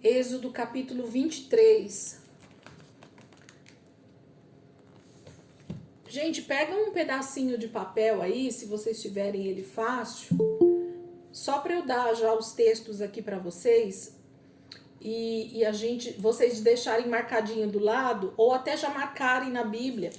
Êxodo capítulo 23. Gente, pega um pedacinho de papel aí, se vocês tiverem ele fácil, só para eu dar já os textos aqui para vocês e vocês deixarem marcadinho do lado ou até já marcarem na Bíblia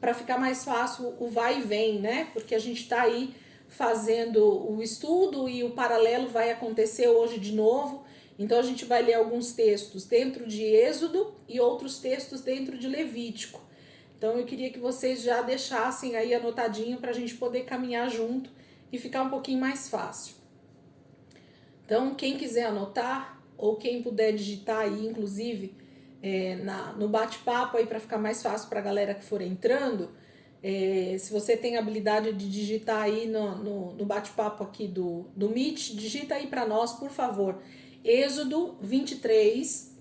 para ficar mais fácil o vai e vem, né? Porque a gente está aí fazendo o estudo e o paralelo vai acontecer hoje de novo. Então a gente vai ler alguns textos dentro de Êxodo e outros textos dentro de Levítico. Então eu queria que vocês já deixassem aí anotadinho para a gente poder caminhar junto e ficar um pouquinho mais fácil. Então quem quiser anotar ou quem puder digitar aí, inclusive no bate-papo aí para ficar mais fácil para a galera que for entrando, se você tem a habilidade de digitar aí no bate-papo aqui do Meet, digita aí para nós, por favor. Êxodo 23,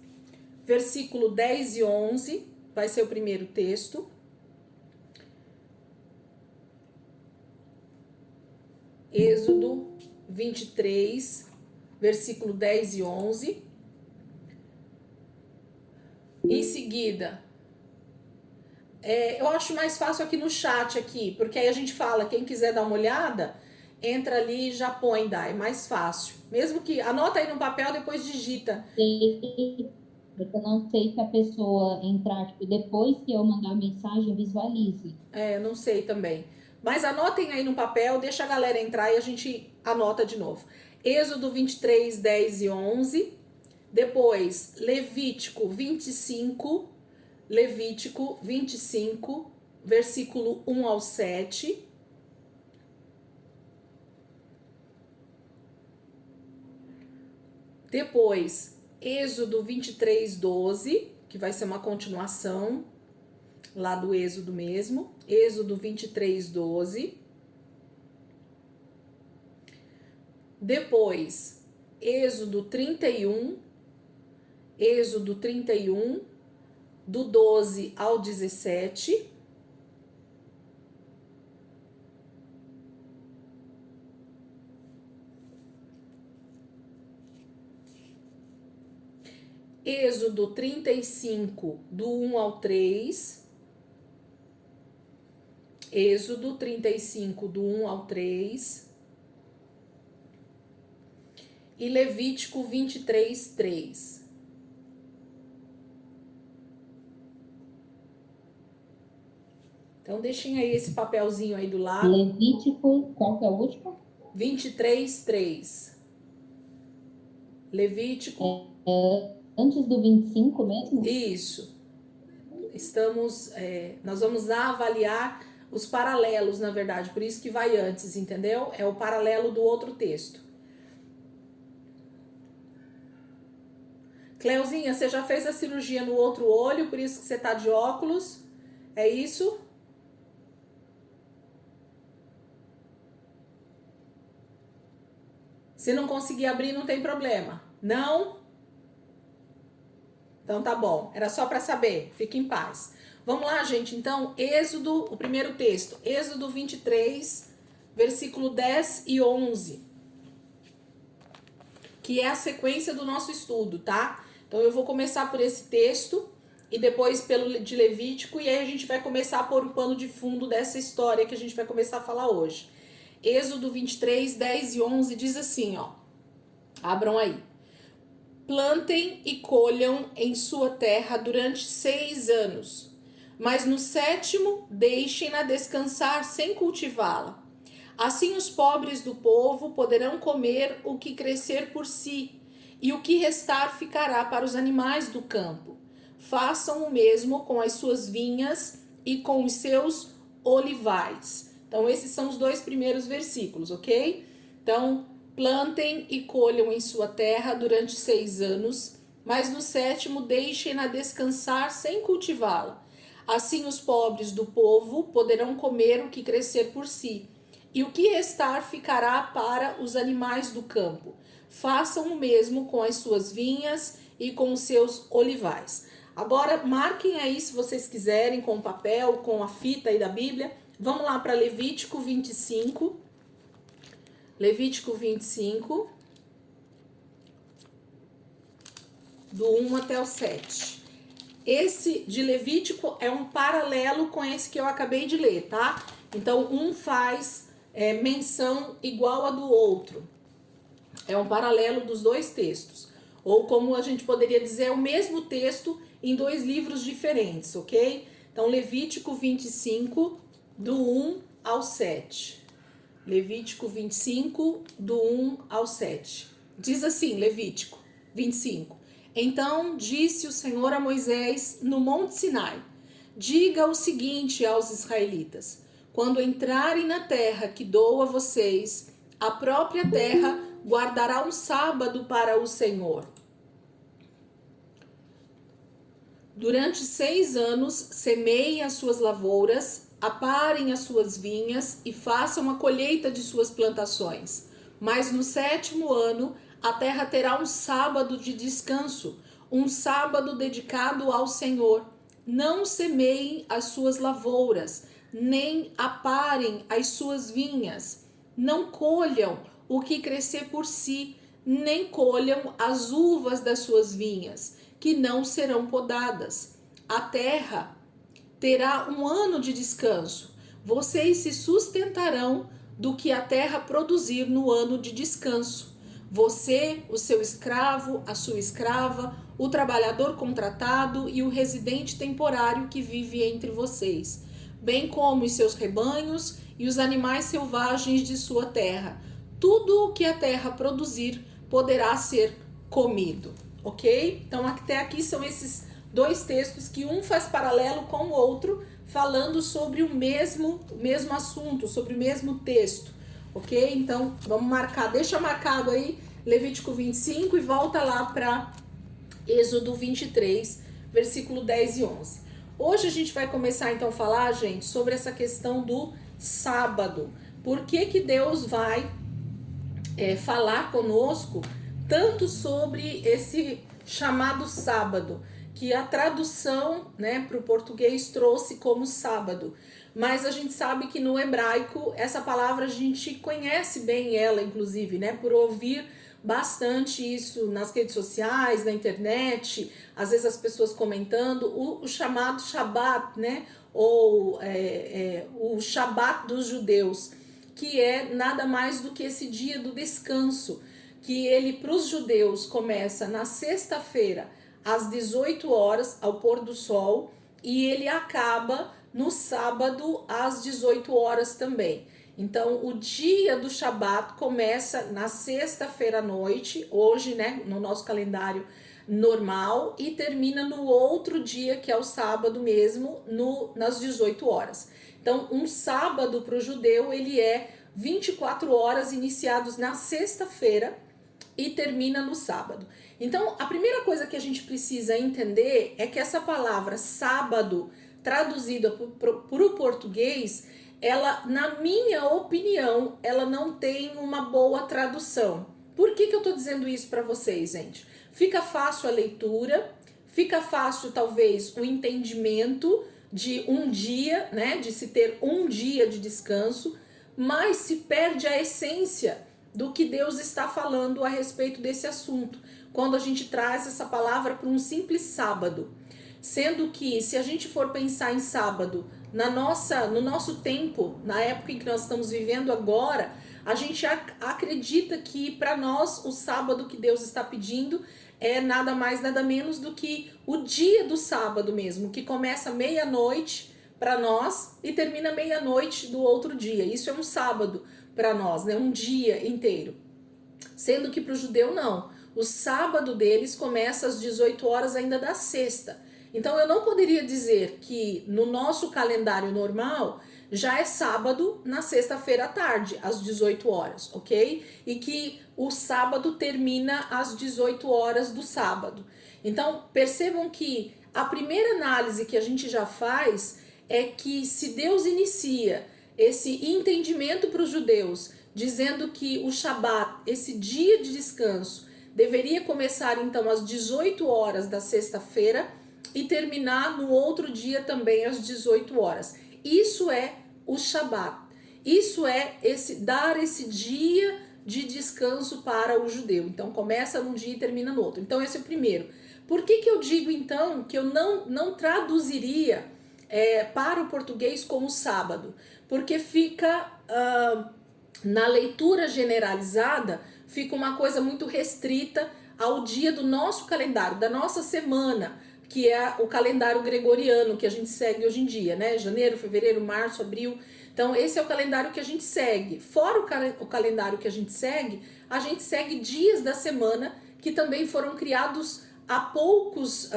versículo 10 e 11, vai ser o primeiro texto. Êxodo 23, versículo 10 e 11. Em seguida, eu acho mais fácil aqui no chat aqui, porque aí a gente fala, quem quiser dar uma olhada, entra ali e já põe, dá, é mais fácil. Mesmo que, anota aí no papel, depois digita. Eu não sei se a pessoa entrar, tipo, depois que eu mandar a mensagem, visualize. Não sei também. Mas anotem aí no papel, deixa a galera entrar e a gente anota de novo. Êxodo 23, 10 e 11. Depois, Levítico 25, versículo 1 ao 7. Depois, Êxodo 23, 12, que vai ser uma continuação lá do Êxodo mesmo. Êxodo 23, 12. Depois, Êxodo 31, do 12 ao 17. Êxodo 35, do 1 ao 3. Êxodo 35, do 1 ao 3. E Levítico 23, 3. Então, deixem aí esse papelzinho aí do lado. Levítico, qual que é o último? 23, 3. Levítico. Antes do 25 mesmo? Isso. Nós vamos avaliar os paralelos, na verdade, por isso que vai antes, entendeu? É o paralelo do outro texto. Cleuzinha, você já fez a cirurgia no outro olho, por isso que você tá de óculos? É isso? Se não conseguir abrir, não tem problema. Não? Então tá bom. Era só para saber. Fique em paz. Vamos lá, gente. Então, Êxodo, o primeiro texto. Êxodo 23, versículo 10 e 11. Que é a sequência do nosso estudo, tá? Então eu vou começar por esse texto e depois pelo de Levítico, e aí a gente vai começar a pôr o pano de fundo dessa história que a gente vai começar a falar hoje. Êxodo 23, 10 e 11 diz assim, ó. Abram aí. Plantem e colham em sua terra durante 6 anos, mas no 7º deixem-na descansar sem cultivá-la. Assim os pobres do povo poderão comer o que crescer por si, e o que restar ficará para os animais do campo. Façam o mesmo com as suas vinhas e com os seus olivais. Então esses são os 2 primeiros versículos, ok? Então, plantem e colham em sua terra durante 6 anos, mas no 7º deixem-na descansar sem cultivá-la. Assim os pobres do povo poderão comer o que crescer por si, e o que restar ficará para os animais do campo. Façam o mesmo com as suas vinhas e com os seus olivais. Agora, marquem aí se vocês quiserem, com o papel, com a fita aí da Bíblia. Vamos lá para Levítico 25. Levítico 25. do 1 até o 7. Esse de Levítico é um paralelo com esse que eu acabei de ler, tá? Então, um faz menção igual a do outro. É um paralelo dos dois textos. Ou como a gente poderia dizer, é o mesmo texto em dois livros diferentes, ok? Então, Levítico 25, do 1 ao 7. Levítico 25, do 1 ao 7. Diz assim, Levítico 25. Então disse o Senhor a Moisés no Monte Sinai: diga o seguinte aos israelitas: quando entrarem na terra que dou a vocês, a própria terra guardará um sábado para o Senhor. Durante 6 anos, semeiem as suas lavouras, aparem as suas vinhas e façam a colheita de suas plantações. Mas no 7º ano, a terra terá um sábado de descanso, um sábado dedicado ao Senhor. Não semeiem as suas lavouras, nem aparem as suas vinhas. Não colham o que crescer por si, nem colham as uvas das suas vinhas, que não serão podadas. A terra terá um ano de descanso. Vocês se sustentarão do que a terra produzir no ano de descanso. Você, o seu escravo, a sua escrava, o trabalhador contratado e o residente temporário que vive entre vocês, bem como os seus rebanhos e os animais selvagens de sua terra. Tudo o que a terra produzir poderá ser comido. Ok? Então até aqui são esses dois textos que um faz paralelo com o outro, falando sobre o mesmo assunto, sobre o mesmo texto. Ok? Então vamos marcar, deixa marcado aí Levítico 25 e volta lá para Êxodo 23, versículo 10 e 11. Hoje a gente vai começar então a falar, gente, sobre essa questão do sábado. Por que Deus vai falar conosco tanto sobre esse chamado sábado, que a tradução, né, para o português trouxe como sábado, mas a gente sabe que no hebraico essa palavra a gente conhece bem ela, inclusive, né, por ouvir bastante isso nas redes sociais, na internet, às vezes as pessoas comentando o chamado Shabat, né, ou o Shabat dos judeus, que é nada mais do que esse dia do descanso, que ele para os judeus começa na sexta-feira às 18 horas ao pôr do sol e ele acaba no sábado às 18 horas também. Então o dia do Shabat começa na sexta-feira à noite, hoje, né, no nosso calendário normal, e termina no outro dia, que é o sábado mesmo, nas 18 horas. Então um sábado para o judeu ele é 24 horas iniciados na sexta-feira e termina no sábado. Então, a primeira coisa que a gente precisa entender é que essa palavra sábado, traduzida para o português, ela, na minha opinião, ela não tem uma boa tradução. Por que eu tô dizendo isso para vocês, gente? Fica fácil a leitura, fica fácil, talvez, o entendimento de um dia, né, de se ter um dia de descanso, mas se perde a essência do que Deus está falando a respeito desse assunto, quando a gente traz essa palavra para um simples sábado. Sendo que, se a gente for pensar em sábado, no nosso tempo, na época em que nós estamos vivendo agora, a gente acredita que para nós o sábado que Deus está pedindo é nada mais, nada menos do que o dia do sábado mesmo, que começa meia-noite para nós e termina meia-noite do outro dia. Isso é um sábado para nós, né? Um dia inteiro. Sendo que para o judeu não. O sábado deles começa às 18 horas ainda da sexta. Então eu não poderia dizer que no nosso calendário normal já é sábado na sexta-feira à tarde, às 18 horas, ok? E que o sábado termina às 18 horas do sábado. Então percebam que a primeira análise que a gente já faz é que se Deus inicia esse entendimento para os judeus, dizendo que o Shabat, esse dia de descanso, deveria começar então às 18 horas da sexta-feira e terminar no outro dia também às 18 horas. Isso é o Shabat. Isso é dar esse dia de descanso para o judeu. Então começa num dia e termina no outro. Então esse é o primeiro. Por que eu digo então que eu não traduziria para o português como sábado? Porque fica na leitura generalizada, fica uma coisa muito restrita ao dia do nosso calendário, da nossa semana, que é o calendário gregoriano que a gente segue hoje em dia, né? Janeiro, fevereiro, março, abril. Então esse é o calendário que a gente segue. Fora o calendário que a gente segue dias da semana que também foram criados há poucas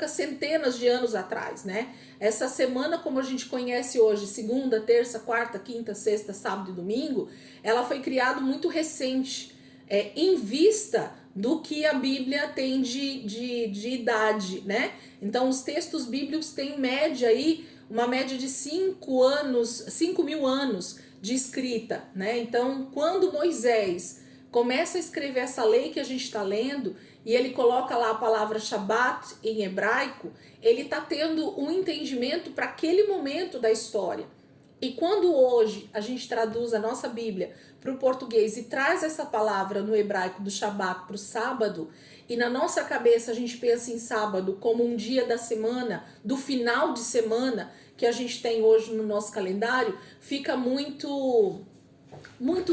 centenas de anos atrás, né? Essa semana, como a gente conhece hoje, segunda, terça, quarta, quinta, sexta, sábado e domingo, ela foi criada muito recente, em vista do que a Bíblia tem de idade, né? Então os textos bíblicos têm em média aí, uma média de 5.000 anos de escrita, né? Então quando Moisés começa a escrever essa lei que a gente está lendo, e ele coloca lá a palavra Shabat em hebraico, ele está tendo um entendimento para aquele momento da história. E quando hoje a gente traduz a nossa Bíblia para o português e traz essa palavra no hebraico do Shabat para o sábado, e na nossa cabeça a gente pensa em sábado como um dia da semana, do final de semana que a gente tem hoje no nosso calendário, fica muito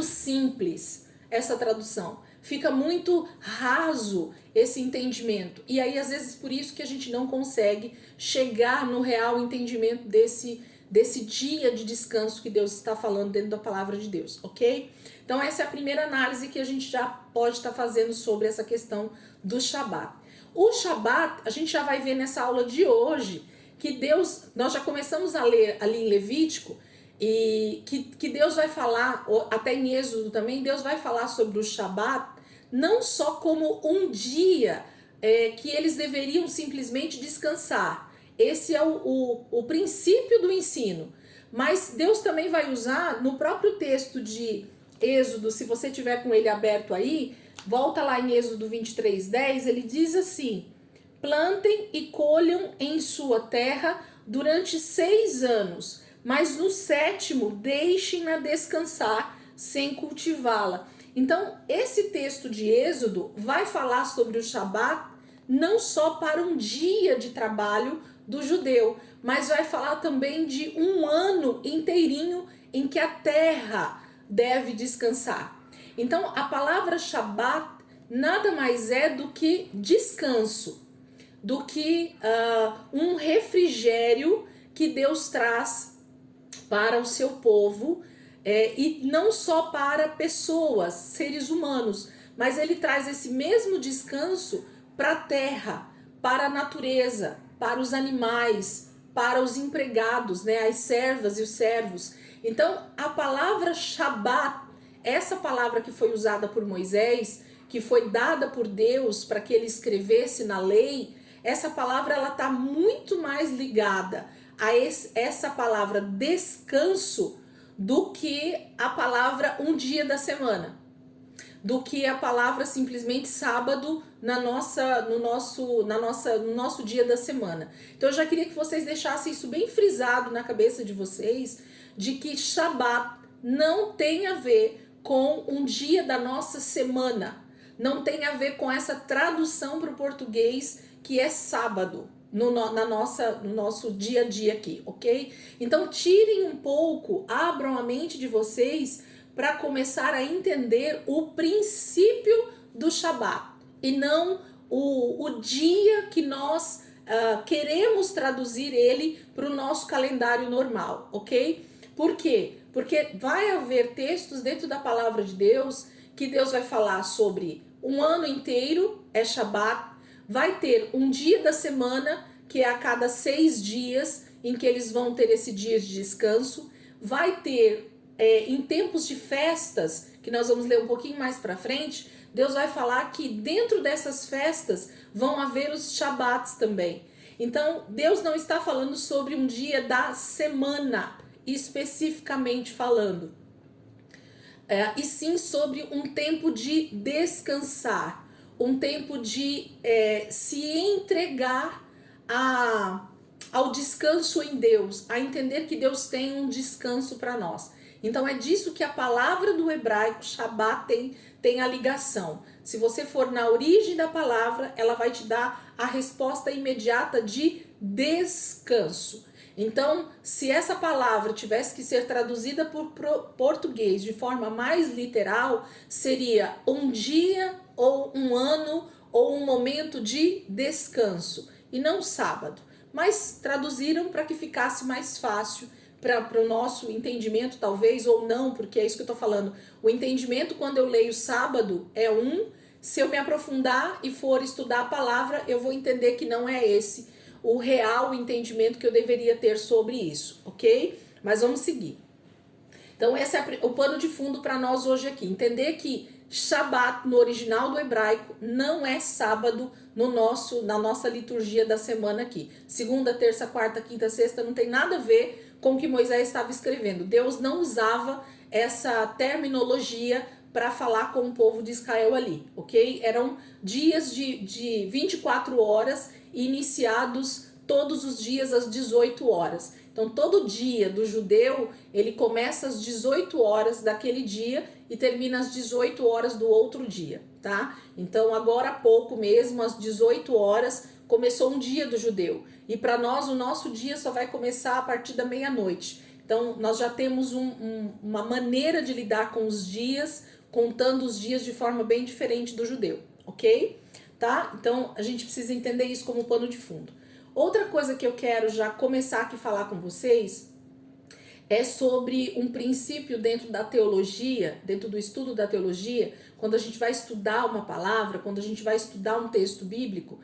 simples essa tradução. Fica muito raso esse entendimento. E aí, às vezes, por isso que a gente não consegue chegar no real entendimento desse dia de descanso que Deus está falando dentro da palavra de Deus, ok? Então, essa é a primeira análise que a gente já pode estar fazendo sobre essa questão do Shabat. O Shabat, a gente já vai ver nessa aula de hoje que Deus, nós já começamos a ler ali em Levítico, e que Deus vai falar, até em Êxodo também, Deus vai falar sobre o Shabat, não só como um dia que eles deveriam simplesmente descansar. Esse é o princípio do ensino. Mas Deus também vai usar no próprio texto de Êxodo, se você tiver com ele aberto aí, volta lá em Êxodo 23:10, ele diz assim: plantem e colham em sua terra durante 6 anos, mas no 7º deixem-na descansar sem cultivá-la. Então, esse texto de Êxodo vai falar sobre o Shabat não só para um dia de trabalho do judeu, mas vai falar também de um ano inteirinho em que a terra deve descansar. Então, a palavra Shabat nada mais é do que descanso, do que um refrigério que Deus traz para o seu povo, e não só para pessoas, seres humanos, mas ele traz esse mesmo descanso para a terra, para a natureza, para os animais, para os empregados, né, as servas e os servos. Então, a palavra Shabat, essa palavra que foi usada por Moisés, que foi dada por Deus para que ele escrevesse na lei, essa palavra ela está muito mais ligada a essa palavra descanso do que a palavra um dia da semana, do que a palavra simplesmente sábado no nosso dia da semana. Então eu já queria que vocês deixassem isso bem frisado na cabeça de vocês, de que Shabat não tem a ver com um dia da nossa semana, não tem a ver com essa tradução para o português que é sábado, no nosso dia a dia aqui, ok? Então tirem um pouco, abram a mente de vocês para começar a entender o princípio do Shabat e não o dia que nós queremos traduzir ele para o nosso calendário normal, ok? Por quê? Porque vai haver textos dentro da palavra de Deus que Deus vai falar sobre um ano inteiro, é Shabat, vai ter um dia da semana, que é a cada 6 dias, em que eles vão ter esse dia de descanso, vai ter em tempos de festas, que nós vamos ler um pouquinho mais para frente, Deus vai falar que dentro dessas festas vão haver os Shabats também. Então, Deus não está falando sobre um dia da semana, especificamente falando, e sim sobre um tempo de descansar, um tempo de se entregar ao descanso em Deus, a entender que Deus tem um descanso para nós. Então é disso que a palavra do hebraico Shabbat tem a ligação. Se você for na origem da palavra, ela vai te dar a resposta imediata de descanso. Então, se essa palavra tivesse que ser traduzida por português de forma mais literal, seria um dia ou um ano ou um momento de descanso, e não sábado. Mas traduziram para que ficasse mais fácil para o nosso entendimento, talvez, ou não, porque é isso que eu estou falando. O entendimento, quando eu leio sábado, é se eu me aprofundar e for estudar a palavra, eu vou entender que não é esse o real entendimento que eu deveria ter sobre isso, ok? Mas vamos seguir. Então esse é o pano de fundo para nós hoje aqui. Entender que Shabat no original do hebraico não é sábado na nossa liturgia da semana aqui. Segunda, terça, quarta, quinta, sexta não tem nada a ver com o que Moisés estava escrevendo. Deus não usava essa terminologia para falar com o povo de Israel ali, ok? Eram dias de 24 horas iniciados todos os dias às 18 horas. Então, todo dia do judeu, ele começa às 18 horas daquele dia e termina às 18 horas do outro dia, tá? Então, agora há pouco mesmo, às 18 horas, começou um dia do judeu. E para nós, o nosso dia só vai começar a partir da meia-noite. Então, nós já temos uma maneira de lidar com os dias, contando os dias de forma bem diferente do judeu, ok? Tá? Então, a gente precisa entender isso como pano de fundo. Outra coisa que eu quero já começar aqui a falar com vocês é sobre um princípio dentro da teologia, dentro do estudo da teologia, quando a gente vai estudar uma palavra, quando a gente vai estudar um texto bíblico,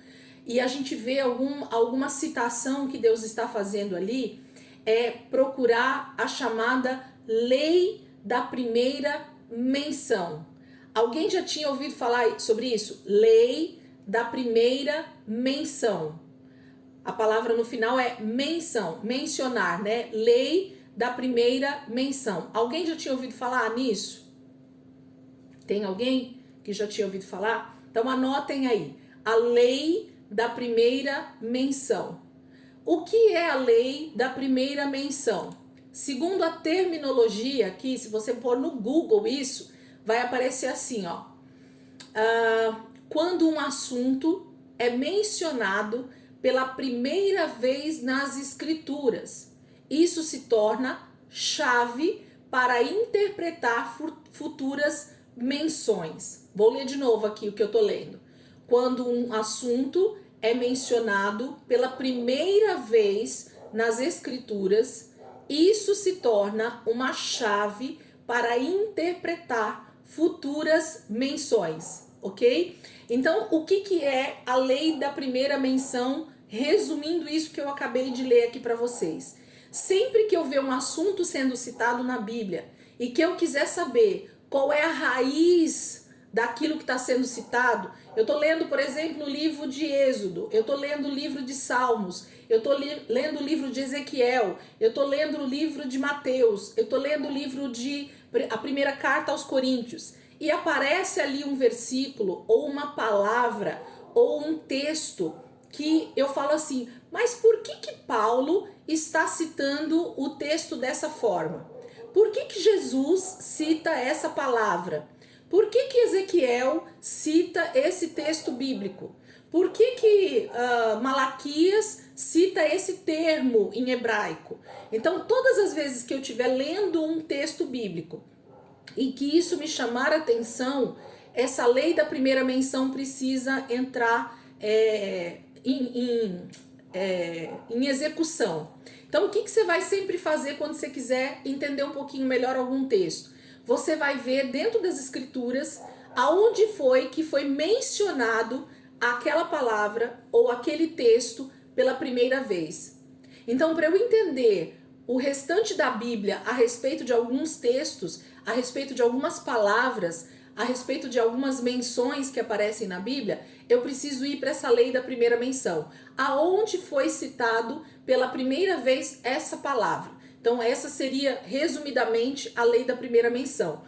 e a gente vê alguma citação que Deus está fazendo ali, é procurar a chamada lei da primeira menção. Alguém já tinha ouvido falar sobre isso? Lei da primeira menção. A palavra no final é menção, mencionar, né? Lei da primeira menção. Alguém já tinha ouvido falar nisso? Tem alguém que já tinha ouvido falar? Então anotem aí. A lei da primeira menção. O que é a lei da primeira menção? Segundo a terminologia aqui, se você pôr no Google isso, vai aparecer assim, ó. Quando um assunto é mencionado pela primeira vez nas escrituras, isso se torna chave para interpretar futuras menções. Vou ler de novo aqui o que eu tô lendo. Quando um assunto é mencionado pela primeira vez nas escrituras, isso se torna uma chave para interpretar futuras menções, ok? Então, o que é a lei da primeira menção? Resumindo isso que eu acabei de ler aqui para vocês. Sempre que eu ver um assunto sendo citado na Bíblia e que eu quiser saber qual é a raiz daquilo que está sendo citado, eu estou lendo, por exemplo, o livro de Êxodo, eu estou lendo o livro de Salmos, eu estou lendo o livro de Ezequiel, eu estou lendo o livro de Mateus, eu estou lendo o livro a primeira carta aos Coríntios, e aparece ali um versículo, ou uma palavra, ou um texto, que eu falo assim, mas por que Paulo está citando o texto dessa forma? Por que Jesus cita essa palavra? Por que Ezequiel cita esse texto bíblico? Por que Malaquias cita esse termo em hebraico? Então, todas as vezes que eu estiver lendo um texto bíblico e que isso me chamar a atenção, essa lei da primeira menção precisa entrar em execução. Então, o que você vai sempre fazer quando você quiser entender um pouquinho melhor algum texto? Você vai ver dentro das escrituras aonde foi que foi mencionado aquela palavra ou aquele texto pela primeira vez. Então, para eu entender o restante da Bíblia a respeito de alguns textos, a respeito de algumas palavras, a respeito de algumas menções que aparecem na Bíblia, eu preciso ir para essa lei da primeira menção. Aonde foi citado pela primeira vez essa palavra? Então, essa seria, resumidamente, a lei da primeira menção.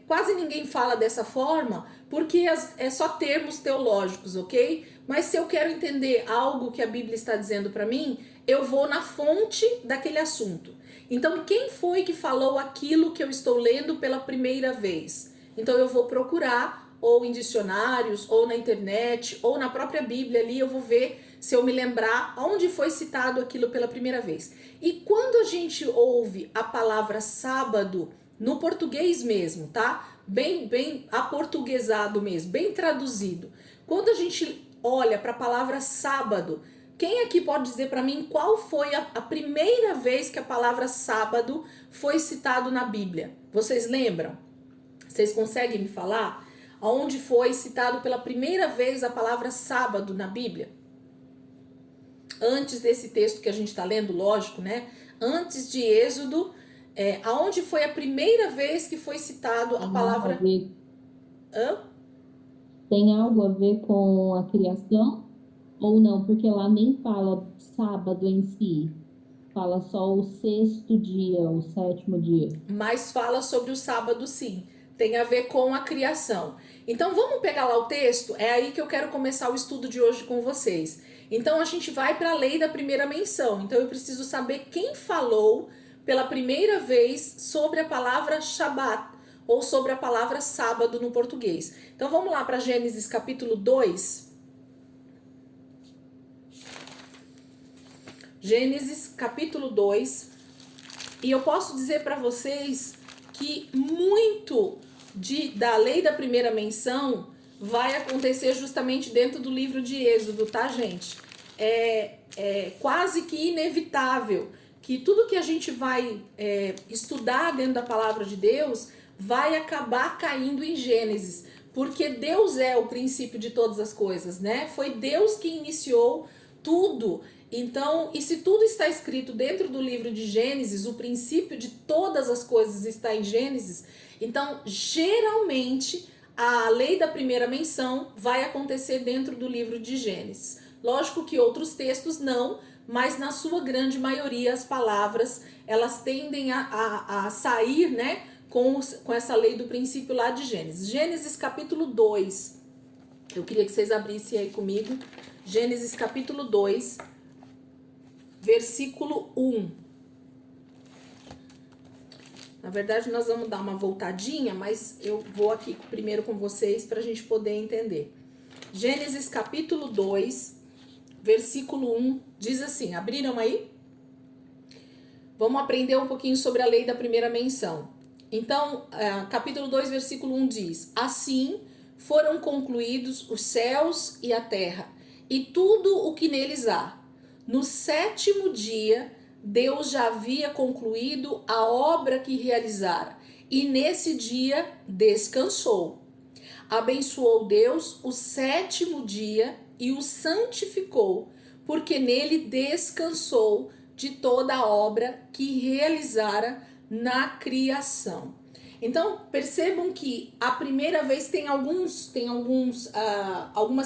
Quase ninguém fala dessa forma, porque é só termos teológicos, ok? Mas se eu quero entender algo que a Bíblia está dizendo para mim, eu vou na fonte daquele assunto. Então, quem foi que falou aquilo que eu estou lendo pela primeira vez? Então, eu vou procurar, ou em dicionários, ou na internet, ou na própria Bíblia ali, eu vou ver se eu me lembrar onde foi citado aquilo pela primeira vez. E quando a gente ouve a palavra sábado, no português mesmo, tá? Bem aportuguesado mesmo, bem traduzido. Quando a gente olha para a palavra sábado, quem aqui pode dizer para mim qual foi a primeira vez que a palavra sábado foi citado na Bíblia? Vocês lembram? Vocês conseguem me falar aonde foi citado pela primeira vez a palavra sábado na Bíblia? Antes desse texto que a gente está lendo, lógico, né? Antes de Êxodo, aonde foi a primeira vez que foi citado a palavra... Tem algo a ver com a criação? Ou não? Porque lá nem fala sábado em si. Fala só o sexto dia, o sétimo dia. Mas fala sobre o sábado, sim. Tem a ver com a criação. Então vamos pegar lá o texto? É aí que eu quero começar o estudo de hoje com vocês. Então a gente vai para a lei da primeira menção. Então eu preciso saber quem falou pela primeira vez sobre a palavra Shabat, ou sobre a palavra sábado no português. Então vamos lá para Gênesis capítulo 2. Gênesis capítulo 2. E eu posso dizer para vocês que muito da lei da primeira menção vai acontecer justamente dentro do livro de Êxodo, tá, gente? É quase que inevitável que tudo que a gente vai estudar dentro da palavra de Deus vai acabar caindo em Gênesis, porque Deus é o princípio de todas as coisas, né? Foi Deus que iniciou tudo. Então, e se tudo está escrito dentro do livro de Gênesis, o princípio de todas as coisas está em Gênesis, então, geralmente, a lei da primeira menção vai acontecer dentro do livro de Gênesis. Lógico que outros textos não, mas na sua grande maioria as palavras, elas tendem a sair, né, com essa lei do princípio lá de Gênesis. Gênesis capítulo 2, eu queria que vocês abrissem aí comigo, Gênesis capítulo 2, versículo 1. Na verdade, nós vamos dar uma voltadinha, mas eu vou aqui primeiro com vocês para a gente poder entender. Gênesis capítulo 2, versículo 1, diz assim, abriram aí? Vamos aprender um pouquinho sobre a lei da primeira menção. Então, capítulo 2, versículo 1 diz, assim foram concluídos os céus e a terra, e tudo o que neles há. No sétimo dia, Deus já havia concluído a obra que realizara, e nesse dia descansou. Abençoou Deus o sétimo dia e o santificou, porque nele descansou de toda a obra que realizara na criação. Então, percebam que a primeira vez tem algumas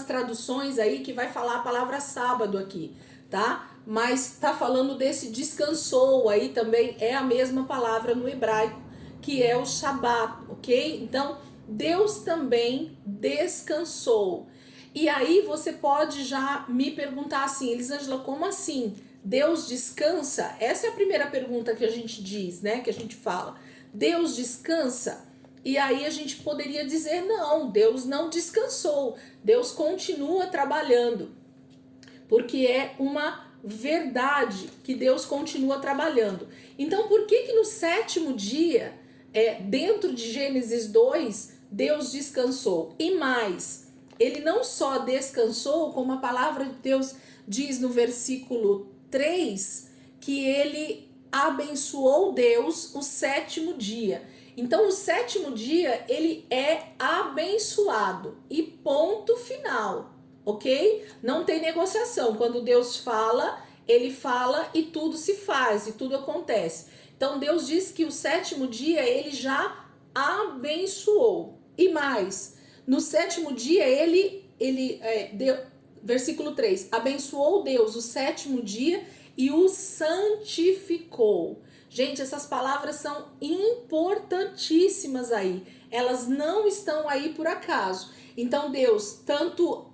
traduções aí que vai falar a palavra sábado aqui, tá? Mas tá falando desse descansou aí também, é a mesma palavra no hebraico, que é o Shabat, ok? Então, Deus também descansou. E aí você pode já me perguntar assim, Elisângela, como assim? Deus descansa? Essa é a primeira pergunta que a gente diz, né? Que a gente fala. Deus descansa? E aí a gente poderia dizer, não, Deus não descansou. Deus continua trabalhando. Porque é uma verdade que Deus continua trabalhando. Então, por que no sétimo dia, dentro de Gênesis 2, Deus descansou? E mais, ele não só descansou, como a palavra de Deus diz no versículo 3, que ele abençoou Deus o sétimo dia. Então, o sétimo dia, ele é abençoado. E ponto final, ok? Não tem negociação. Quando Deus fala, ele fala e tudo se faz, e tudo acontece. Então, Deus diz que o sétimo dia, ele já abençoou. E mais, no sétimo dia, versículo 3, abençoou Deus o sétimo dia e o santificou. Gente, essas palavras são importantíssimas aí. Elas não estão aí por acaso. Então, Deus tanto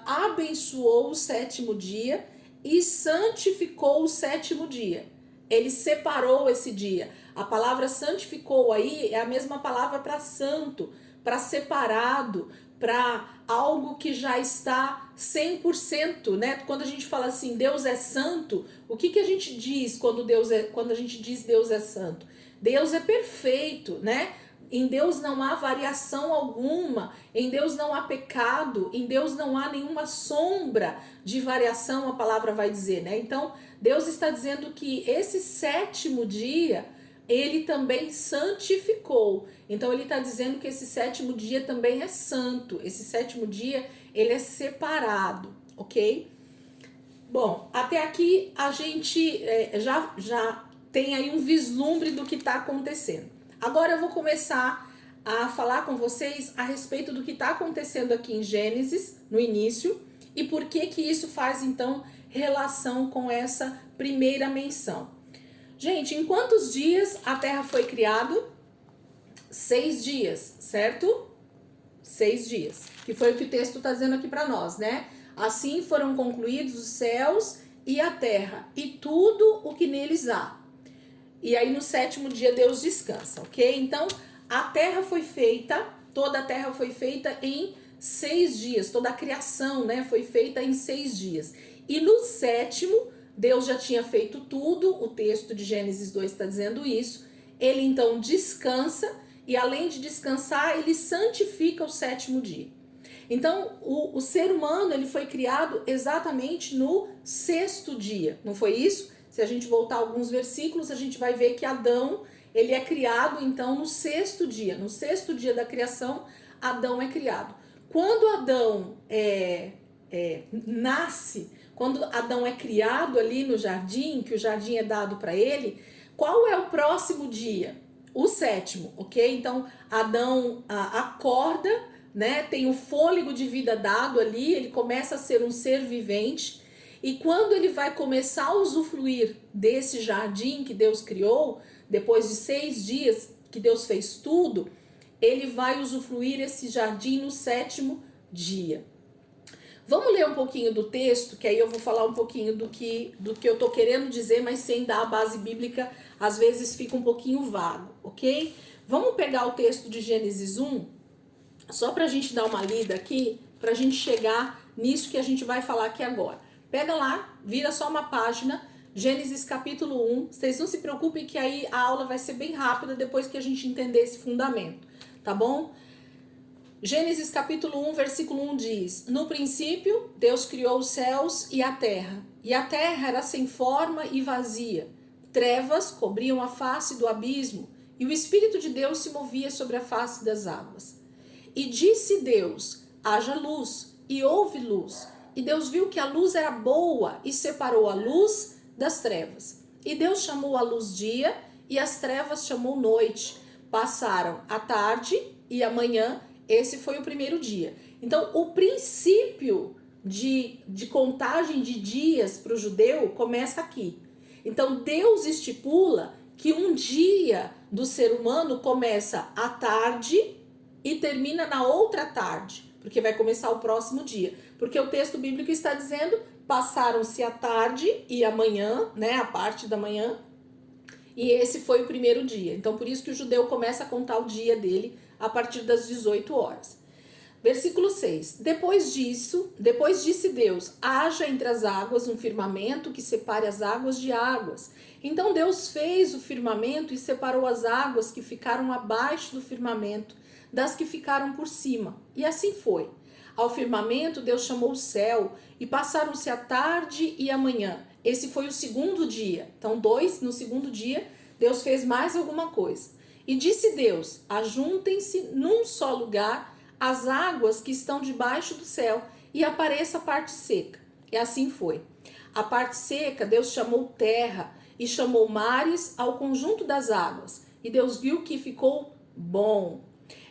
abençoou o sétimo dia e santificou o sétimo dia. Ele separou esse dia. A palavra santificou aí é a mesma palavra para santo, para separado, para algo que já está 100%, né? Quando a gente fala assim, Deus é santo, o que a gente diz quando a gente diz Deus é santo? Deus é perfeito, né? Em Deus não há variação alguma, em Deus não há pecado, em Deus não há nenhuma sombra de variação, a palavra vai dizer, né? Então, Deus está dizendo que esse sétimo dia, ele também santificou. Então, ele está dizendo que esse sétimo dia também é santo, esse sétimo dia, ele é separado, ok? Bom, até aqui a gente já tem aí um vislumbre do que está acontecendo. Agora eu vou começar a falar com vocês a respeito do que está acontecendo aqui em Gênesis, no início, e por que isso faz, então, relação com essa primeira menção. Gente, em quantos dias a Terra foi criada? 6 dias, certo? 6 dias, que foi o que o texto está dizendo aqui para nós, né? Assim foram concluídos os céus e a terra, e tudo o que neles há. E aí no sétimo dia Deus descansa, ok? Então a terra foi feita, toda a terra foi feita em 6 dias, toda a criação, né, foi feita em 6 dias. E no sétimo, Deus já tinha feito tudo, o texto de Gênesis 2 está dizendo isso. Ele então descansa, e além de descansar, ele santifica o sétimo dia. Então o ser humano, ele foi criado exatamente no 6º dia, não foi isso? Se a gente voltar alguns versículos, a gente vai ver que Adão, ele é criado então no 6º dia. No 6º dia da criação, Adão é criado. Quando Adão nasce, quando Adão é criado ali no jardim, que o jardim é dado para ele, qual é o próximo dia? O 7º, ok? Então Adão acorda, né? Tem o fôlego de vida dado ali, ele começa a ser um ser vivente. E quando ele vai começar a usufruir desse jardim que Deus criou, depois de 6 dias que Deus fez tudo, ele vai usufruir esse jardim no 7º dia. Vamos ler um pouquinho do texto, que aí eu vou falar um pouquinho do que eu tô querendo dizer, mas sem dar a base bíblica, às vezes fica um pouquinho vago, ok? Vamos pegar o texto de Gênesis 1, só pra gente dar uma lida aqui, pra gente chegar nisso que a gente vai falar aqui agora. Pega lá, vira só uma página, Gênesis capítulo 1. Vocês não se preocupem que aí a aula vai ser bem rápida depois que a gente entender esse fundamento, tá bom? Gênesis capítulo 1, versículo 1 diz: No princípio, Deus criou os céus e a terra era sem forma e vazia. Trevas cobriam a face do abismo, e o Espírito de Deus se movia sobre a face das águas. E disse Deus: haja luz, e houve luz. E Deus viu que a luz era boa e separou a luz das trevas. E Deus chamou a luz dia e as trevas chamou noite. Passaram a tarde e a manhã, esse foi o primeiro dia. Então, o princípio de contagem de dias para o judeu começa aqui. Então, Deus estipula que um dia do ser humano começa à tarde e termina na outra tarde, porque vai começar o próximo dia. Porque o texto bíblico está dizendo, passaram-se a tarde e a manhã, né, a parte da manhã, e esse foi o primeiro dia. Então, por isso que o judeu começa a contar o dia dele a partir das 18 horas. Versículo 6. Depois disse Deus, haja entre as águas um firmamento que separe as águas de águas. Então Deus fez o firmamento e separou as águas que ficaram abaixo do firmamento das que ficaram por cima. E assim foi. Ao firmamento Deus chamou o céu, e passaram-se a tarde e a manhã. Esse foi o segundo dia. Então, no segundo dia, Deus fez mais alguma coisa. E disse Deus, ajuntem-se num só lugar as águas que estão debaixo do céu, e apareça a parte seca. E assim foi. A parte seca Deus chamou terra, e chamou mares ao conjunto das águas. E Deus viu que ficou bom.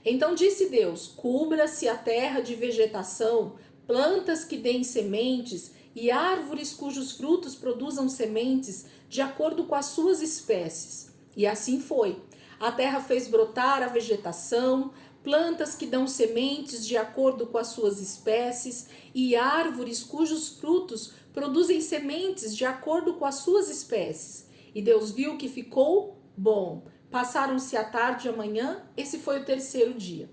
Então disse Deus, cubra-se a terra de vegetação, plantas que deem sementes e árvores cujos frutos produzam sementes de acordo com as suas espécies. E assim foi. A terra fez brotar a vegetação, plantas que dão sementes de acordo com as suas espécies, e árvores cujos frutos produzem sementes de acordo com as suas espécies. E Deus viu que ficou bom. Passaram-se a tarde e a manhã, esse foi o terceiro dia.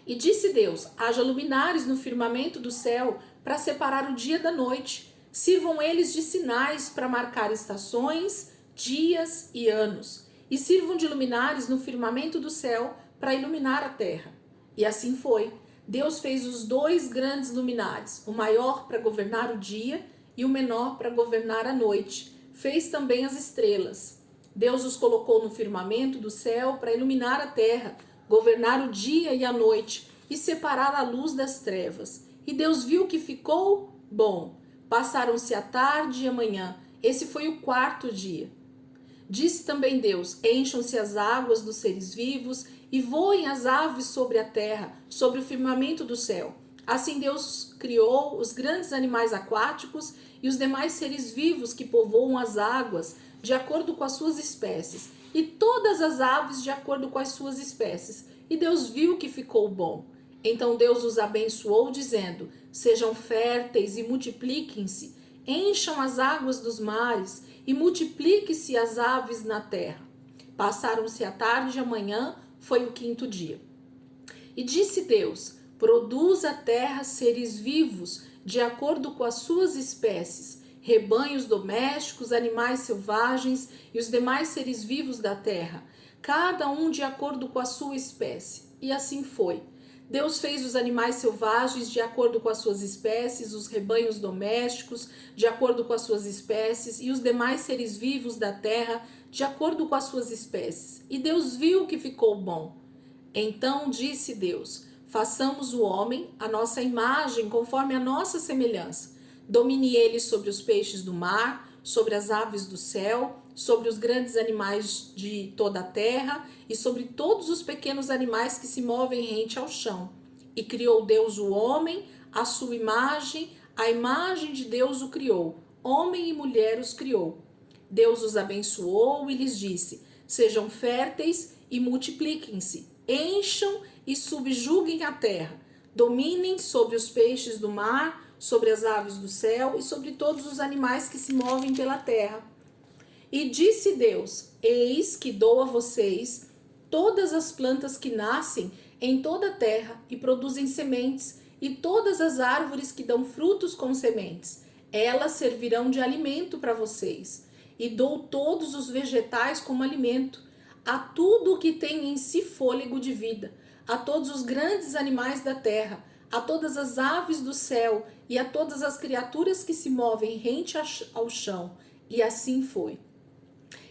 E disse Deus: haja luminares no firmamento do céu para separar o dia da noite. Sirvam eles de sinais para marcar estações, dias e anos. E sirvam de luminares no firmamento do céu para iluminar a terra. E assim foi. Deus fez os dois grandes luminares, o maior para governar o dia e o menor para governar a noite. Fez também as estrelas. Deus os colocou no firmamento do céu para iluminar a terra, governar o dia e a noite e separar a luz das trevas. E Deus viu que ficou bom. Passaram-se a tarde e a manhã. Esse foi o quarto dia. Disse também Deus: encham-se as águas dos seres vivos e voem as aves sobre a terra, sobre o firmamento do céu. Assim Deus criou os grandes animais aquáticos e os demais seres vivos que povoam as águas, de acordo com as suas espécies, e todas as aves de acordo com as suas espécies. E Deus viu que ficou bom. Então Deus os abençoou, dizendo: sejam férteis e multipliquem-se, encham as águas dos mares e multipliquem-se as aves na terra. Passaram-se a tarde e a manhã, foi o quinto dia. E disse Deus: produz a terra seres vivos, de acordo com as suas espécies, rebanhos domésticos, animais selvagens e os demais seres vivos da terra, cada um de acordo com a sua espécie. E assim foi. Deus fez os animais selvagens de acordo com as suas espécies, os rebanhos domésticos de acordo com as suas espécies e os demais seres vivos da terra de acordo com as suas espécies. E Deus viu que ficou bom. Então disse Deus: façamos o homem à nossa imagem, conforme a nossa semelhança. Domine ele sobre os peixes do mar, sobre as aves do céu, sobre os grandes animais de toda a terra e sobre todos os pequenos animais que se movem rente ao chão. E criou Deus o homem, à sua imagem, a imagem de Deus o criou, homem e mulher os criou. Deus os abençoou e lhes disse: sejam férteis e multipliquem-se, encham e subjuguem a terra, dominem sobre os peixes do mar, sobre as aves do céu e sobre todos os animais que se movem pela terra. E disse Deus: eis que dou a vocês todas as plantas que nascem em toda a terra e produzem sementes, e todas as árvores que dão frutos com sementes. Elas servirão de alimento para vocês. E dou todos os vegetais como alimento, a tudo o que tem em si fôlego de vida, a todos os grandes animais da terra, a todas as aves do céu e a todas as criaturas que se movem rente ao chão. E assim foi.